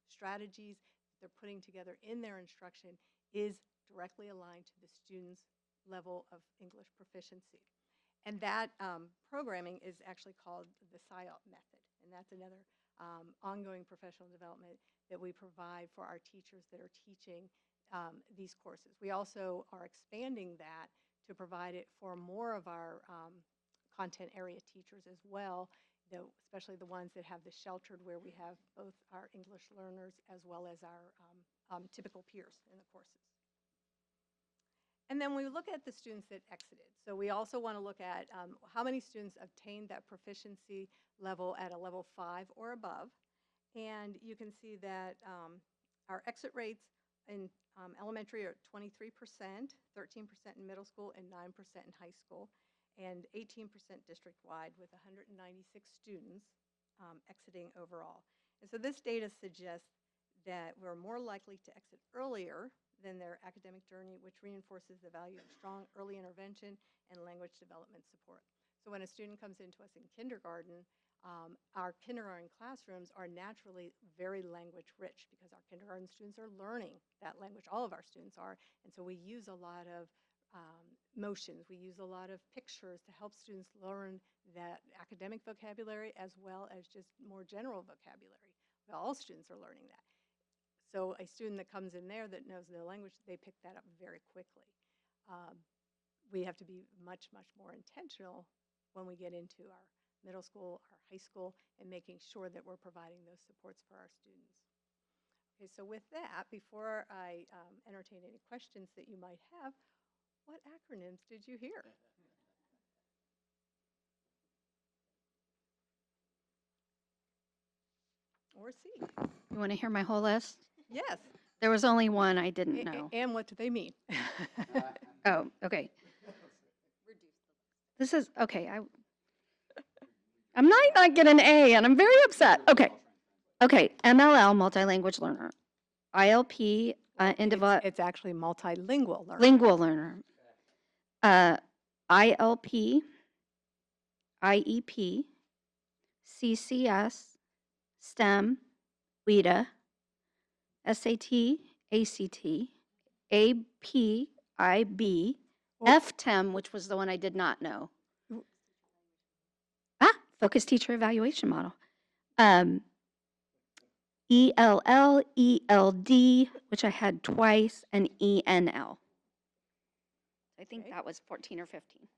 strategies they're putting together in their instruction is directly aligned to the students' level of English proficiency. And that programming is actually called the SIOP method, and that's another ongoing professional development that we provide for our teachers that are teaching these courses. We also are expanding that to provide it for more of our content area teachers as well, especially the ones that have the sheltered, where we have both our English learners as well as our typical peers in the courses. And then we look at the students that exited. So we also want to look at how many students obtained that proficiency level at a level 5 or above. And you can see that our exit rates in elementary are 23%, 13% in middle school, and 9% in high school, and 18% district-wide, with 196 students exiting overall. And so this data suggests that we're more likely to exit earlier than their academic journey, which reinforces the value of strong early intervention and language development support. So when a student comes into us in kindergarten, our kindergarten classrooms are naturally very language rich because our kindergarten students are learning that language. All of our students are. And so we use a lot of motions. We use a lot of pictures to help students learn that academic vocabulary as well as just more general vocabulary. Well, all students are learning that. So a student that comes in there that knows the language, they pick that up very quickly. We have to be much, much more intentional when we get into our middle school, our high school, and making sure that we're providing those supports for our students. Okay, so with that, before I entertain any questions that you might have, what acronyms did you hear? Or see? You want to hear my whole list? Yes. There was only one I didn't know. And what do they mean? Oh, okay. This is, okay, I might not get an A, and I'm very upset. Okay. Okay, MLL, multilanguage learner. ILP, It's actually multilingual learning. lingual learner. ILP, IEP, CCS, STEM, WIDA, SAT, ACT, AP, IB, FTEM, which was the one I did not know. Focused teacher evaluation model. ELL, ELD, which I had twice, and ENL. I think that was 14 or 15.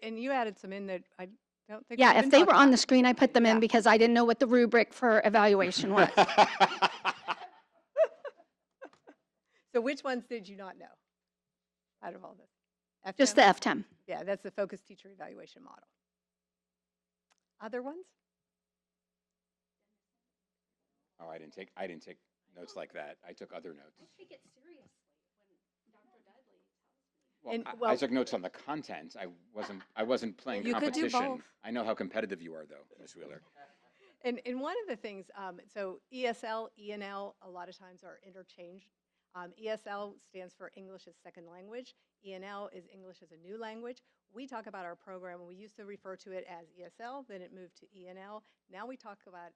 And you added some in that I don't think. Yeah, we've if been they talking were on about. the screen, I put them in Yeah. because I didn't know what the rubric for evaluation was. So which ones did you not know out of all this? Just the FTEM? FTEM. Yeah, that's the focused teacher evaluation model. Other ones? Oh, I didn't take notes like that. I took other notes. Take it seriously when Dr. Dudley Well, And, I well- took notes on the content. I wasn't playing You could do competition. both. I know how competitive you are, though, Ms. Wheeler. And one of the things, so ESL, ENL, a lot of times are interchanged. ESL stands for English as Second Language. ENL is English as a New Language. We talk about our program, and we used to refer to it as ESL, then it moved to ENL. Now we talk about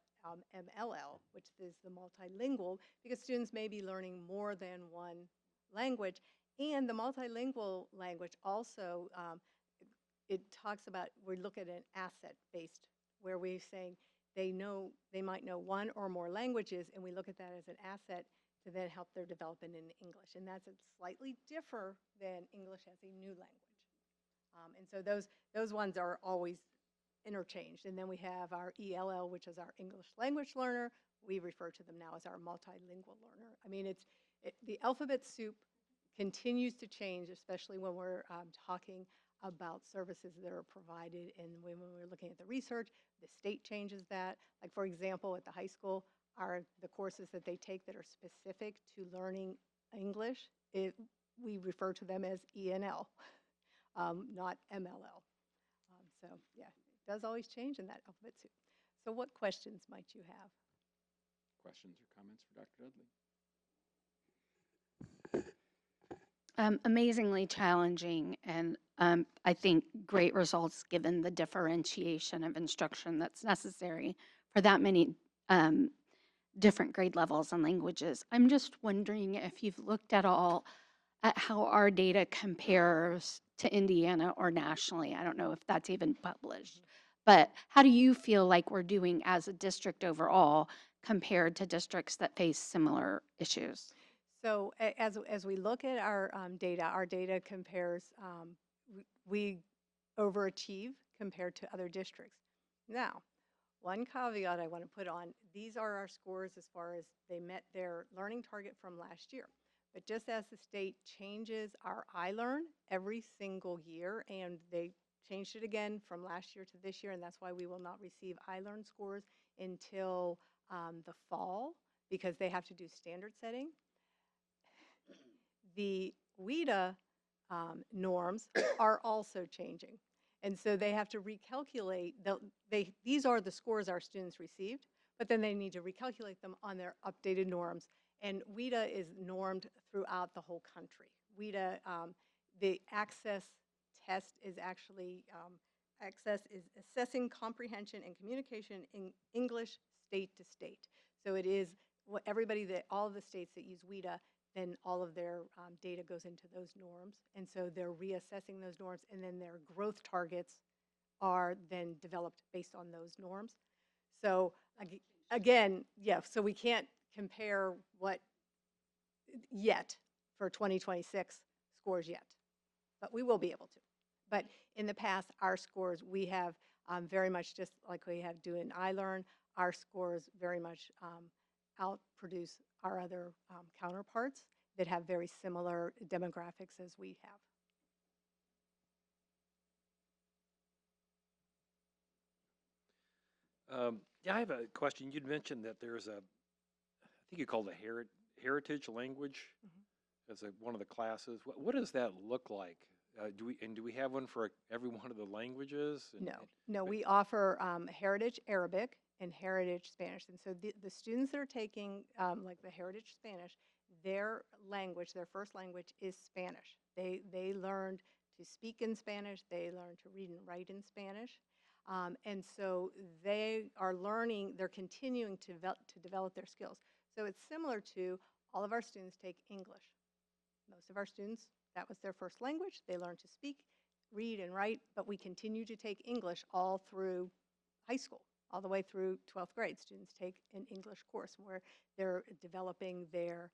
MLL, which is the multilingual, because students may be learning more than one language. And the multilingual language also, it talks about, we look at an asset-based, where we're saying they might know one or more languages, and we look at that as an asset to then help their development in English. And that's slightly different than English as a new language. And so those ones are always interchanged. And then we have our ELL, which is our English language learner. We refer to them now as our multilingual learner. I mean, the alphabet soup continues to change, especially when we're talking about services that are provided, and when we're looking at the research, the state changes that. Like, for example, at the high school, the courses that they take that are specific to learning English, we refer to them as ENL, not MLL. So yeah, it does always change in that alphabet soup. So what questions might you have? Questions or comments for Dr. Dudley? Amazingly challenging, and I think great results given the differentiation of instruction that's necessary for that many different grade levels and languages. I'm just wondering if you've looked at all at how our data compares to Indiana or nationally. I don't know if that's even published, But how do you feel like we're doing as a district overall compared to districts that face similar issues? So as we look at our data compares, we overachieve compared to other districts. Now, one caveat I want to put on, these are our scores as far as they met their learning target from last year. But just as the state changes our iLearn every single year, and they changed it again from last year to this year, and that's why we will not receive iLearn scores until the fall, because they have to do standard setting. The WIDA norms are also changing. And so they have to recalculate, these are the scores our students received, but then they need to recalculate them on their updated norms. And WIDA is normed throughout the whole country. WIDA, the access test is actually, access is assessing comprehension and communication in English state to state. So it is what everybody all of the states that use WIDA, then all of their data goes into those norms. And so they're reassessing those norms, and then their growth targets are then developed based on those norms. So again, yeah, so we can't compare what yet for 2026 scores yet, but we will be able to. But in the past, our scores, we have very much just like we have doing iLearn, our scores very much outproduce our other counterparts that have very similar demographics as we have. Yeah, I have a question. You'd mentioned that there's I think you called it a heritage language as one of the classes. What does that look like? Do we have one for every one of the languages? No, we offer Heritage Arabic and Heritage Spanish. And so the students that are taking like the Heritage Spanish, their language, their first language is Spanish. They learned to speak in Spanish, they learned to read and write in Spanish. And so they are learning, they're continuing to develop their skills. So it's similar to all of our students take English. Most of our students, that was their first language. They learned to speak, read, and write, but we continue to take English all through high school, all the way through 12th grade. Students take an English course where they're developing their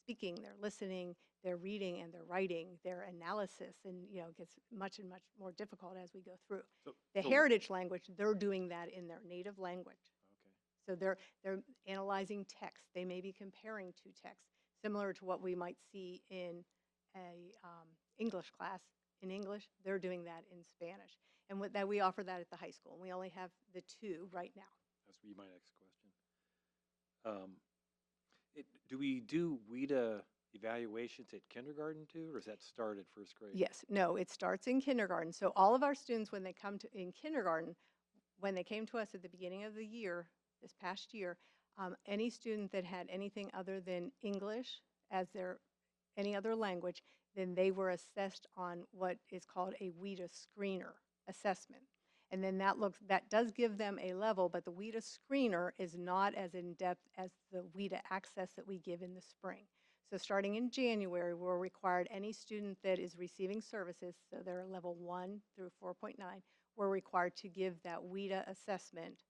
speaking, their listening, their reading, and their writing, their analysis, and it gets much and much more difficult as we go through. The heritage language, they're doing that in their native language. So they're analyzing text. They may be comparing two texts, similar to what we might see in a English class. In English, they're doing that in Spanish. And that we offer that at the high school. And we only have the two right now. That's my next question. Do we do WIDA evaluations at kindergarten too, or is that start at first grade? Yes, no, it starts in kindergarten. So all of our students, when they come to in kindergarten, when they came to us at the beginning of the year, this past year, any student that had anything other than English as any other language, then they were assessed on what is called a WIDA screener assessment. And then that does give them a level, but the WIDA screener is not as in-depth as the WIDA access that we give in the spring. So starting in January, we're required any student that is receiving services, so they're level 1 through 4.9, we're required to give that WIDA assessment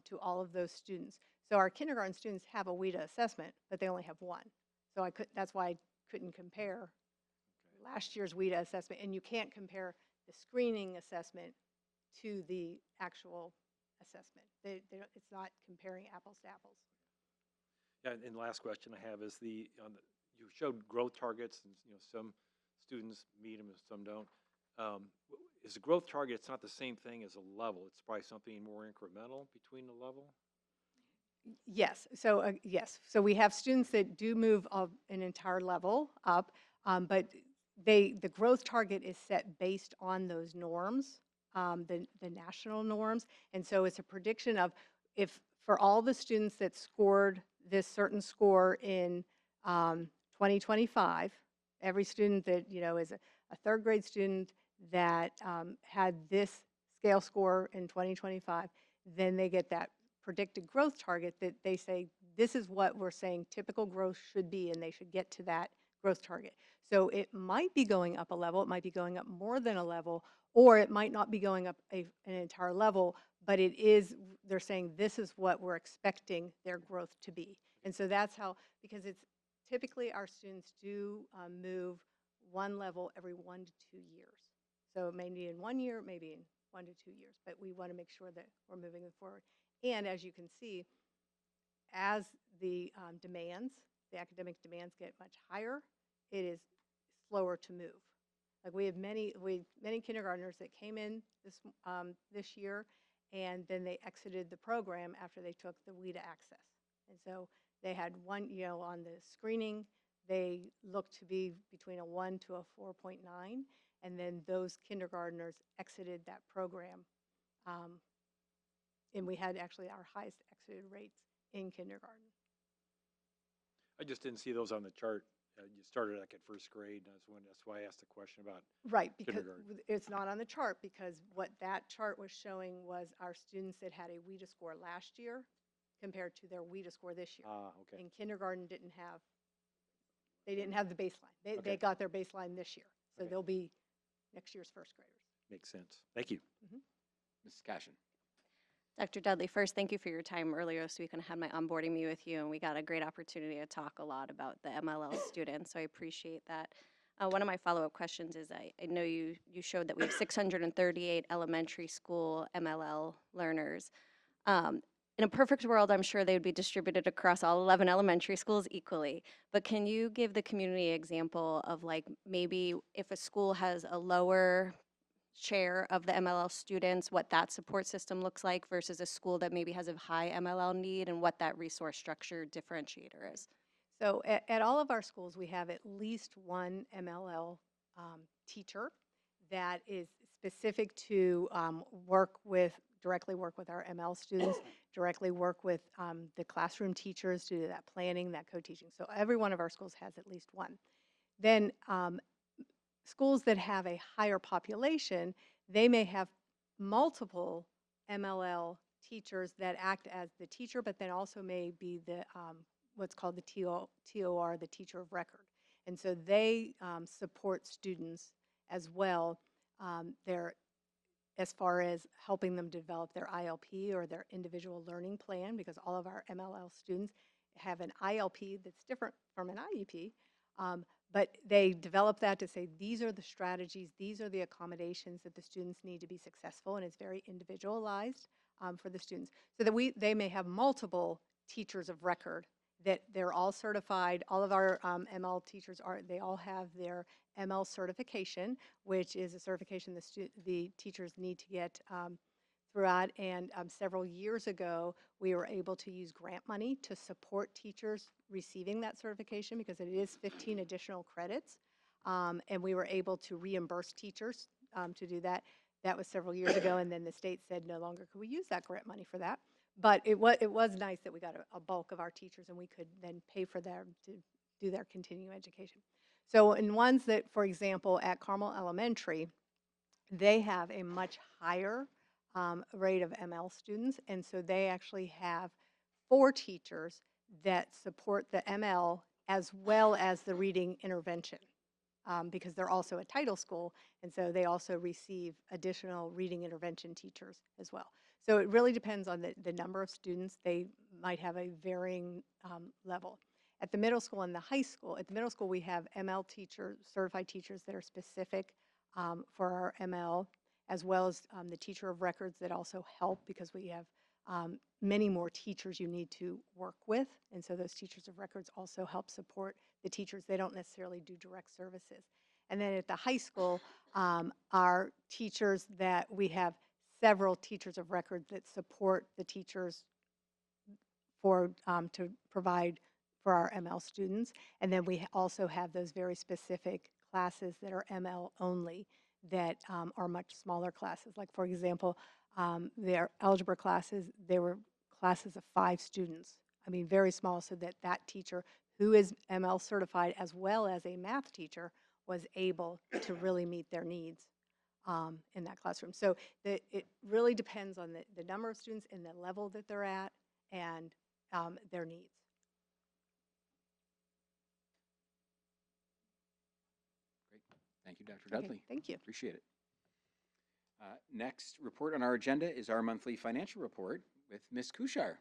to all of those students. So our kindergarten students have a WIDA assessment, but they only have one. So that's why I couldn't compare last year's WIDA assessment, and you can't compare the screening assessment to the actual assessment. It's not comparing apples to apples. Yeah, and the last question I have is you showed growth targets, and some students meet them and some don't. Is the growth target? It's not the same thing as a level. It's probably something more incremental between the level. Yes. So yes. So we have students that do move an entire level up, but the growth target is set based on those norms, the national norms, and so it's a prediction of if for all the students that scored this certain score in 2025, every student that is a third grade student that had this scale score in 2025, then they get that predicted growth target that they say, this is what we're saying typical growth should be, and they should get to that growth target. So it might be going up a level, it might be going up more than a level, or it might not be going up an entire level, but it is, they're saying this is what we're expecting their growth to be. And so that's how, because it's typically our students do move one level every 1 to 2 years. So maybe in 1 year, maybe in 1 to 2 years, but we want to make sure that we're moving them forward. And as you can see, as the demands, the academic demands get much higher, it is slower to move. Like we have many kindergartners that came in this year, and then they exited the program after they took the WIDA access. And so they had one, on the screening, they looked to be between a 1 to a 4.9, and then those kindergartners exited that program. And we had actually our highest exited rates in kindergarten. I just didn't see those on the chart. You started like at first grade, and that's why I asked the question about Right, because kindergarten. it's not on the chart, because what that chart was showing was our students that had a WIDA score last year compared to their WIDA score this year. Okay. And kindergarten didn't have the baseline. They Okay. got their baseline this year. So Okay. they'll be next year's first graders. Makes sense. Thank you. Mrs. Cashin. Dr. Dudley, first, thank you for your time earlier this week, and I had my onboarding meeting with you, and we got a great opportunity to talk a lot about the MLL students, so I appreciate that. One of my follow-up questions is I know you showed that we have 638 elementary school MLL learners. In a perfect world, I'm sure they would be distributed across all 11 elementary schools equally, but can you give the community an example of like maybe if a school has a lower share of the MLL students, what that support system looks like versus a school that maybe has a high MLL need, and what that resource structure differentiator is? So at all of our schools, we have at least one MLL teacher that is specific to directly work with our ML students, directly work with the classroom teachers to do that planning, that co-teaching. So every one of our schools has at least one. Then schools that have a higher population, they may have multiple MLL teachers that act as the teacher, but then also may be the what's called the TOR, the teacher of record. And so they support students as well. As far as helping them develop their ILP or their individual learning plan, because all of our MLL students have an ILP that's different from an IEP. But they develop that to say, these are the strategies, these are the accommodations that the students need to be successful, and it's very individualized for the students. So that they may have multiple teachers of record, that they're all certified. All of our ML teachers they all have their ML certification, which is a certification the teachers need to get throughout. And several years ago, we were able to use grant money to support teachers receiving that certification, because it is 15 additional credits. And we were able to reimburse teachers to do that. That was several years ago, and then the state said no longer could we use that grant money for that. But it was nice that we got a bulk of our teachers, and we could then pay for them to do their continuing education. So in ones that, for example, at Carmel Elementary, they have a much higher rate of ML students, and so they actually have 4 teachers that support the ML as well as the reading intervention, because they're also a title school, and so they also receive additional reading intervention teachers as well. So it really depends on the number of students. They might have a varying level. At the middle school and the high school, at the middle school we have ML teachers, certified teachers that are specific for our ML, as well as the teacher of records that also help, because we have many more teachers you need to work with, and so those teachers of records also help support the teachers. They don't necessarily do direct services. And then at the high school, our teachers that we have several teachers of record that support the teachers to provide for our ML students. And then we also have those very specific classes that are ML only, that are much smaller classes. Like, for example, their algebra classes, they were classes of 5 students. I mean, very small, so that teacher, who is ML certified as well as a math teacher, was able to really meet their needs in that classroom. So it really depends on the number of students and the level that they're at, and their needs. Great. Thank you, Dr. Dudley. Okay, thank you. Appreciate it. Next report on our agenda is our monthly financial report with Ms. Kushar.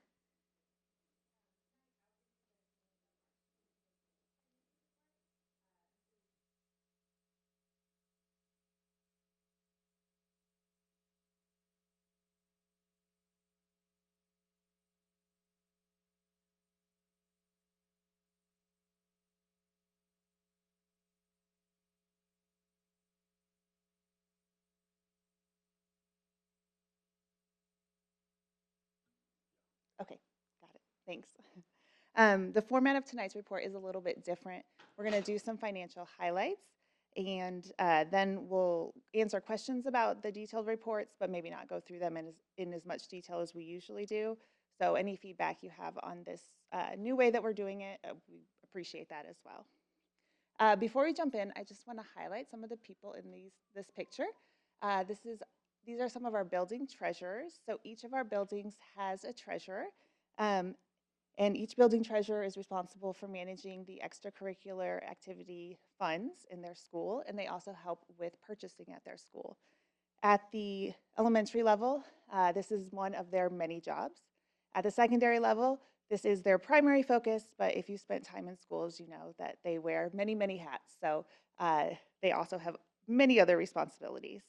Okay, got it. Thanks. The format of tonight's report is a little bit different. We're going to do some financial highlights, and then we'll answer questions about the detailed reports, but maybe not go through them in as much detail as we usually do. So any feedback you have on this new way that we're doing it, we appreciate that as well. Before we jump in, I just want to highlight some of the people in this picture. These are some of our building treasurers. So each of our buildings has a treasurer, and each building treasurer is responsible for managing the extracurricular activity funds in their school, and they also help with purchasing at their school. At the elementary level, this is one of their many jobs. At the secondary level, this is their primary focus, but if you spent time in schools, you know that they wear many, many hats. So they also have many other responsibilities.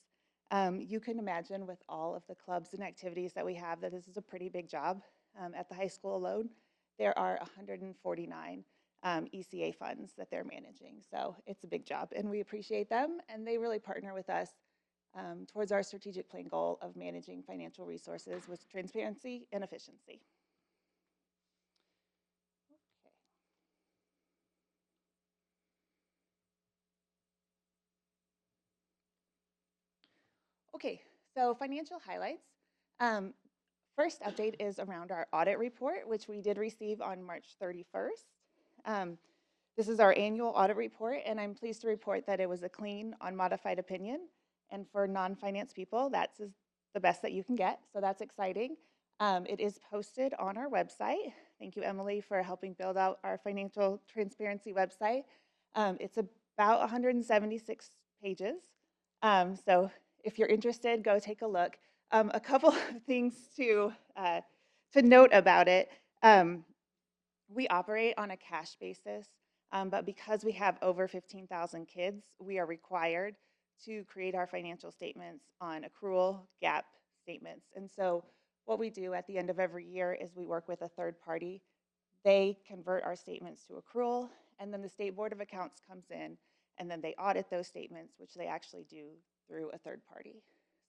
You can imagine with all of the clubs and activities that we have that this is a pretty big job. At the high school alone, there are 149 ECA funds that they're managing. So it's a big job, and we appreciate them, and they really partner with us towards our strategic plan goal of managing financial resources with transparency and efficiency. Okay, so financial highlights. First update is around our audit report, which we did receive on March 31st. This is our annual audit report, and I'm pleased to report that it was a clean, unmodified opinion. And for non-finance people, that's the best that you can get, so that's exciting. It is posted on our website. Thank you, Emily, for helping build out our financial transparency website. It's about 176 pages, so if you're interested, go take a look. A couple of things to note about it. We operate on a cash basis, but because we have over 15,000 kids, we are required to create our financial statements on accrual GAAP statements. And so what we do at the end of every year is we work with a third party. They convert our statements to accrual, and then the State Board of Accounts comes in, and then they audit those statements, which they actually do through a third party.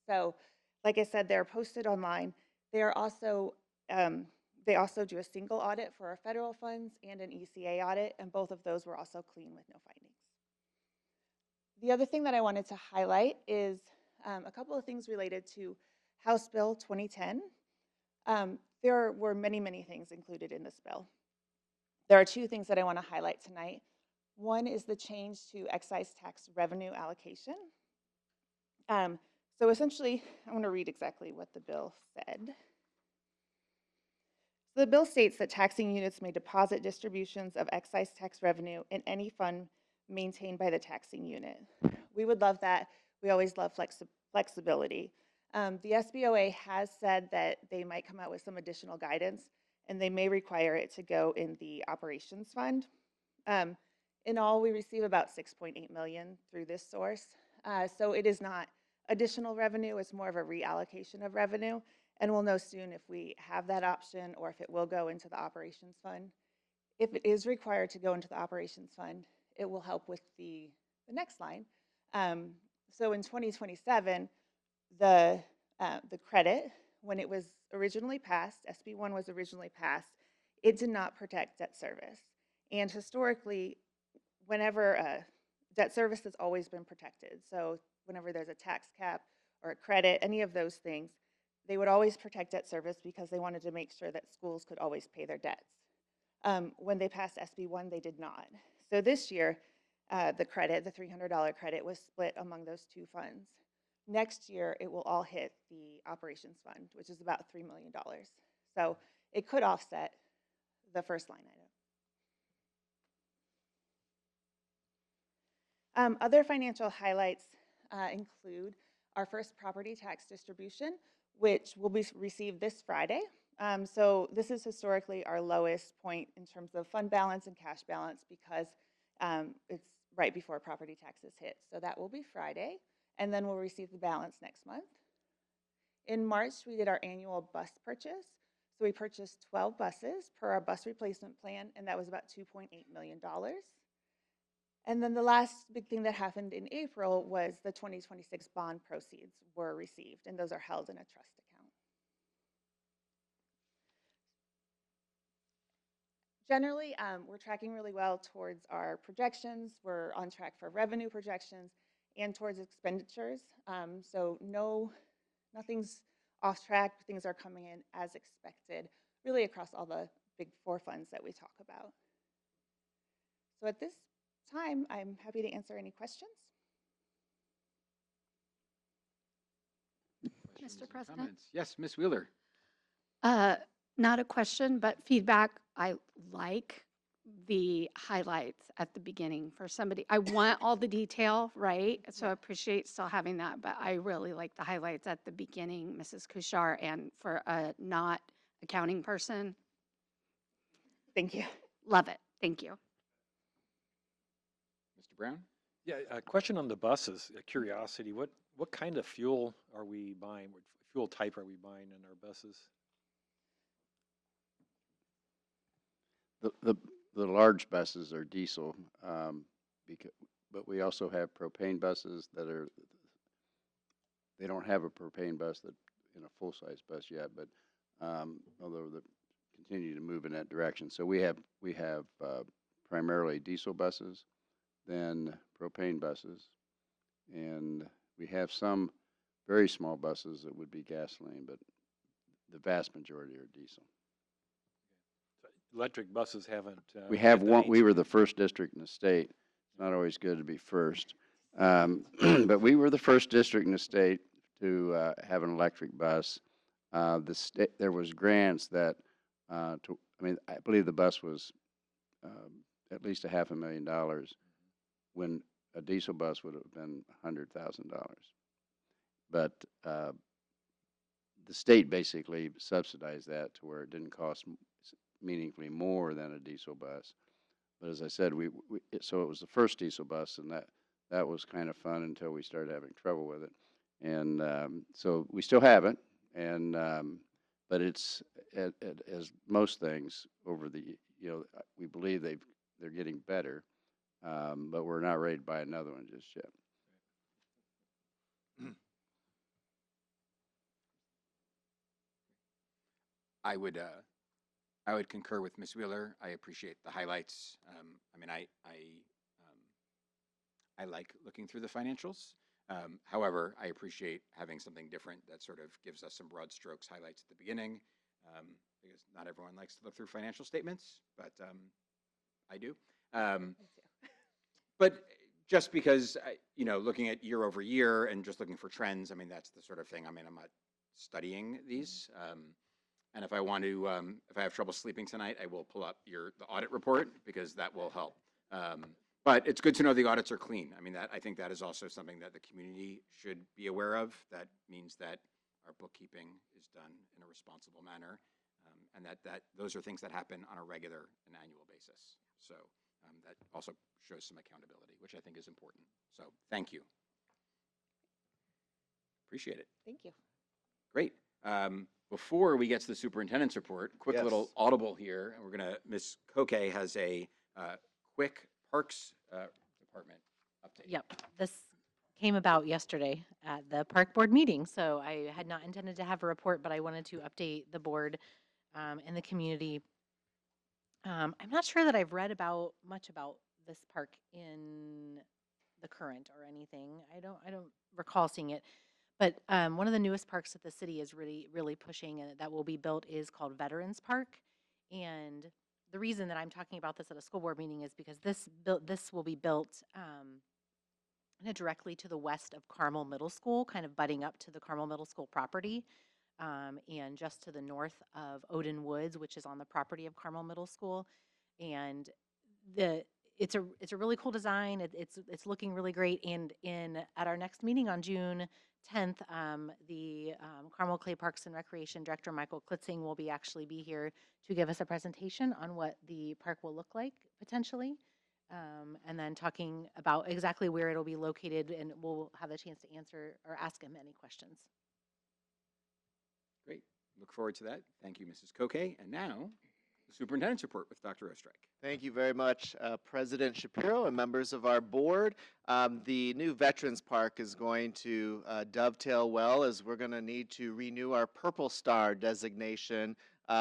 So, like I said, they're posted online. They are also, they also do a single audit for our federal funds and an ECA audit, and both of those were also clean with no findings. The other thing that I wanted to highlight is a couple of things related to House Bill 2010. There were many, many things included in this bill. There are two things that I want to highlight tonight. One is the change to excise tax revenue allocation. So essentially, I want to read exactly what the bill said. So the bill states that taxing units may deposit distributions of excise tax revenue in any fund maintained by the taxing unit. We would love that. We always love flexibility. The SBOA has said that they might come out with some additional guidance, and they may require it to go in the operations fund. In all, we receive about $6.8 million through this source. So it is not additional revenue, it's more of a reallocation of revenue, and we'll know soon if we have that option or if it will go into the operations fund. If it is required to go into the operations fund, it will help with the next line. So in 2027, the credit, when it was originally passed, SB1 was originally passed, it did not protect debt service. And historically, whenever debt service has always been protected. So whenever there's a tax cap or a credit, any of those things, they would always protect debt service because they wanted to make sure that schools could always pay their debts. When they passed SB1, they did not. So this year, the credit, the $300 credit, was split among those two funds. Next year, it will all hit the operations fund, which is about $3 million. So it could offset the first line item. Other financial highlights include our first property tax distribution, which will be received this Friday. So this is historically our lowest point in terms of fund balance and cash balance because it's right before property taxes hit. So that will be Friday, and then we'll receive the balance next month. In March, we did our annual bus purchase. So we purchased 12 buses per our bus replacement plan, and that was about $2.8 million. And then the last big thing that happened in April was the 2026 bond proceeds were received, and those are held in a trust account. Generally, we're tracking really well towards our projections. We're on track for revenue projections and towards expenditures. So nothing's off track. Things are coming in as expected, really across all the big four funds that we talk about. So at this time, I'm happy to answer any questions. Questions Mr. and President? comments? Yes, Ms. Wheeler. Not a question, but feedback. I like the highlights at the beginning for somebody. I want all the detail, right? So I appreciate still having that, but I really like the highlights at the beginning, Mrs. Kushar, and for a not accounting person, Thank you. love it. Thank you. Mr. Brown? Yeah, a question on the buses, a curiosity. What kind of fuel are we buying? What fuel type are we buying in our buses? The large buses are diesel, but we also have propane buses that are, they don't have a propane bus that in a full-size bus yet, but although they continue to move in that direction. So we have primarily diesel buses, then propane buses, and we have some very small buses that would be gasoline, but the vast majority are diesel. Electric buses haven't. We have hit the one, we were mainstream. the first district in the state. It's not always good to be first. But we were the first district in the state to have an electric bus. The state, there was grants that, I believe the bus was at least $500,000 when a diesel bus would have been $100,000. But the state basically subsidized that to where it didn't cost meaningfully more than a diesel bus. But as I said, so it was the first diesel bus, and that was kind of fun until we started having trouble with it. And so we still have it, and but it's as most things over the, we believe they're getting better, but we're not ready to buy another one just yet. I would concur with Ms. Wheeler. I appreciate the highlights. I like looking through the financials. However, I appreciate having something different that sort of gives us some broad strokes highlights at the beginning, because not everyone likes to look through financial statements, but I do. But just because, looking at year over year and just looking for trends, that's the sort of thing. I'm not studying these. And if I want to, if I have trouble sleeping tonight, I will pull up the audit report because that will help. But it's good to know the audits are clean. I think that is also something that the community should be aware of. That means that our bookkeeping is done in a responsible manner, and that those are things that happen on a regular and annual basis. So that also shows some accountability, which I think is important. So thank you. Appreciate it. Thank you. Great. Before we get to the superintendent's report, quick Yes. little audible here, and Ms. Koke has a quick Parks Department update. Yep, this came about yesterday at the park board meeting, so I had not intended to have a report, but I wanted to update the board and the community. I'm not sure that I've read much about this park in the current or anything. I don't recall seeing it. But one of the newest parks that the city is really pushing and that will be built is called Veterans Park. And the reason that I'm talking about this at a school board meeting is because this will be built directly to the west of Carmel Middle School, kind of butting up to the Carmel Middle School property, and just to the north of Odin Woods, which is on the property of Carmel Middle School. And it's a really cool design. It's looking really great. And at our next meeting on June 10th, the Carmel Clay Parks and Recreation Director Michael Klitzing will actually be here to give us a presentation on what the park will look like potentially, and then talking about exactly where it'll be located, and we'll have a chance to answer or ask him any questions. Great. Look forward to that. Thank you, Mrs. Koke. And now, the superintendent's report with Dr. Ostrike. Thank you very much, President Shapiro and members of our board. The new Veterans Park is going to dovetail well, as we're going to need to renew our Purple Star designation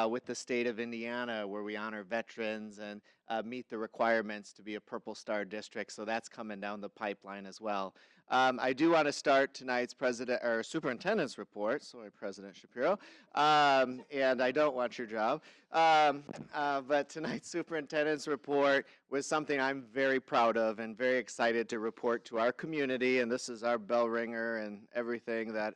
with the state of Indiana, where we honor veterans and meet the requirements to be a Purple Star district. So that's coming down the pipeline as well. I do want to start tonight's superintendent's report. Sorry, President Shapiro. And I don't want your job. But tonight's superintendent's report was something I'm very proud of and very excited to report to our community. And this is our bell ringer and everything that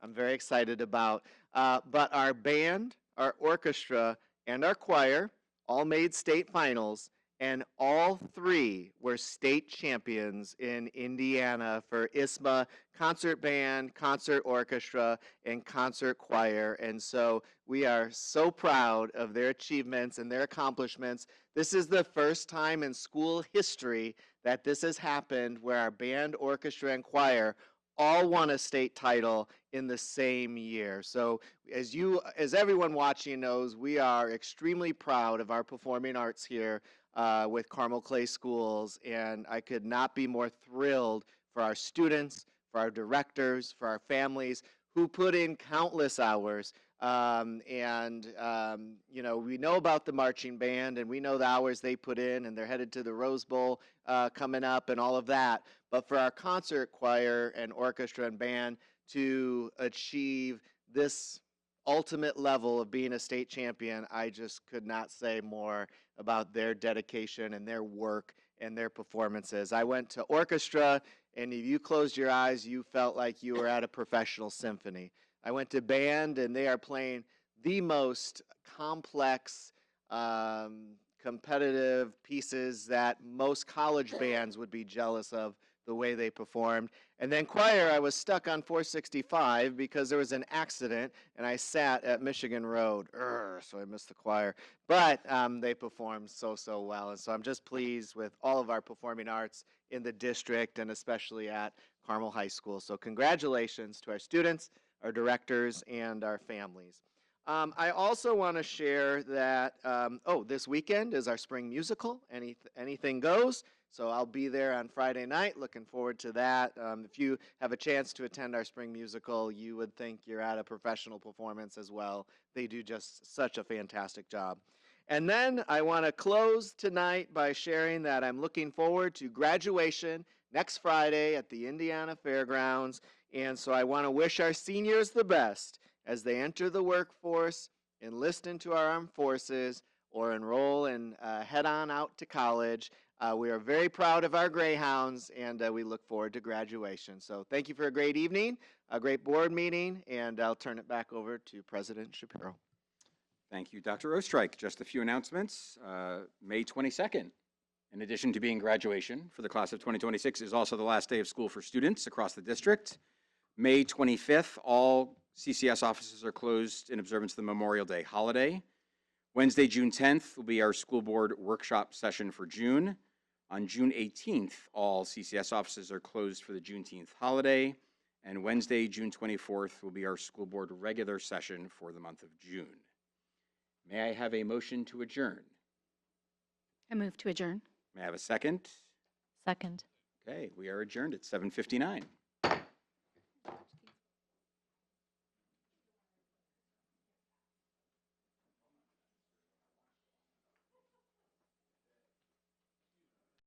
I'm very excited about. But our band, our orchestra, and our choir all made state finals, and all three were state champions in Indiana for ISMA concert band, concert orchestra, and concert choir. And so we are so proud of their achievements and their accomplishments. This is the first time in school history that this has happened, where our band, orchestra, and choir all won a state title in the same year. So as everyone watching knows, we are extremely proud of our performing arts here with Carmel Clay Schools, and I could not be more thrilled for our students, for our directors, for our families who put in countless hours. You know, we know about the marching band, and we know the hours they put in, and they're headed to the Rose Bowl coming up and all of that. But for our concert choir and orchestra and band to achieve this ultimate level of being a state champion, I just could not say more about their dedication and their work and their performances. I went to orchestra, and if you closed your eyes, you felt like you were at a professional symphony. I went to band, and they are playing the most complex, competitive pieces that most college bands would be jealous of, the way they performed. And then choir, I was stuck on 465 because there was an accident, and I sat at Michigan Road, so I missed the choir. But they performed so well, and so I'm just pleased with all of our performing arts in the district, and especially at Carmel High School. So congratulations to our students, our directors, and our families. I also want to share that, this weekend is our spring musical, Anything Goes. So I'll be there on Friday night, looking forward to that. If you have a chance to attend our spring musical, you would think you're at a professional performance as well. They do just such a fantastic job. And then I want to close tonight by sharing that I'm looking forward to graduation next Friday at the Indiana Fairgrounds. And so I want to wish our seniors the best as they enter the workforce, enlist into our armed forces, or enroll and head on out to college. We are very proud of our Greyhounds, and we look forward to graduation. So thank you for a great evening, a great board meeting, and I'll turn it back over to President Shapiro. Thank you, Dr. Ostrike. Just a few announcements. May 22nd, in addition to being graduation for the class of 2026, is also the last day of school for students across the district. May 25th, all CCS offices are closed in observance of the Memorial Day holiday. Wednesday, June 10th, will be our school board workshop session for June. On June 18th, all CCS offices are closed for the Juneteenth holiday. And Wednesday, June 24th, will be our school board regular session for the month of June. May I have a motion to adjourn? I move to adjourn. May I have a second? Second. Okay, we are adjourned at 7:59.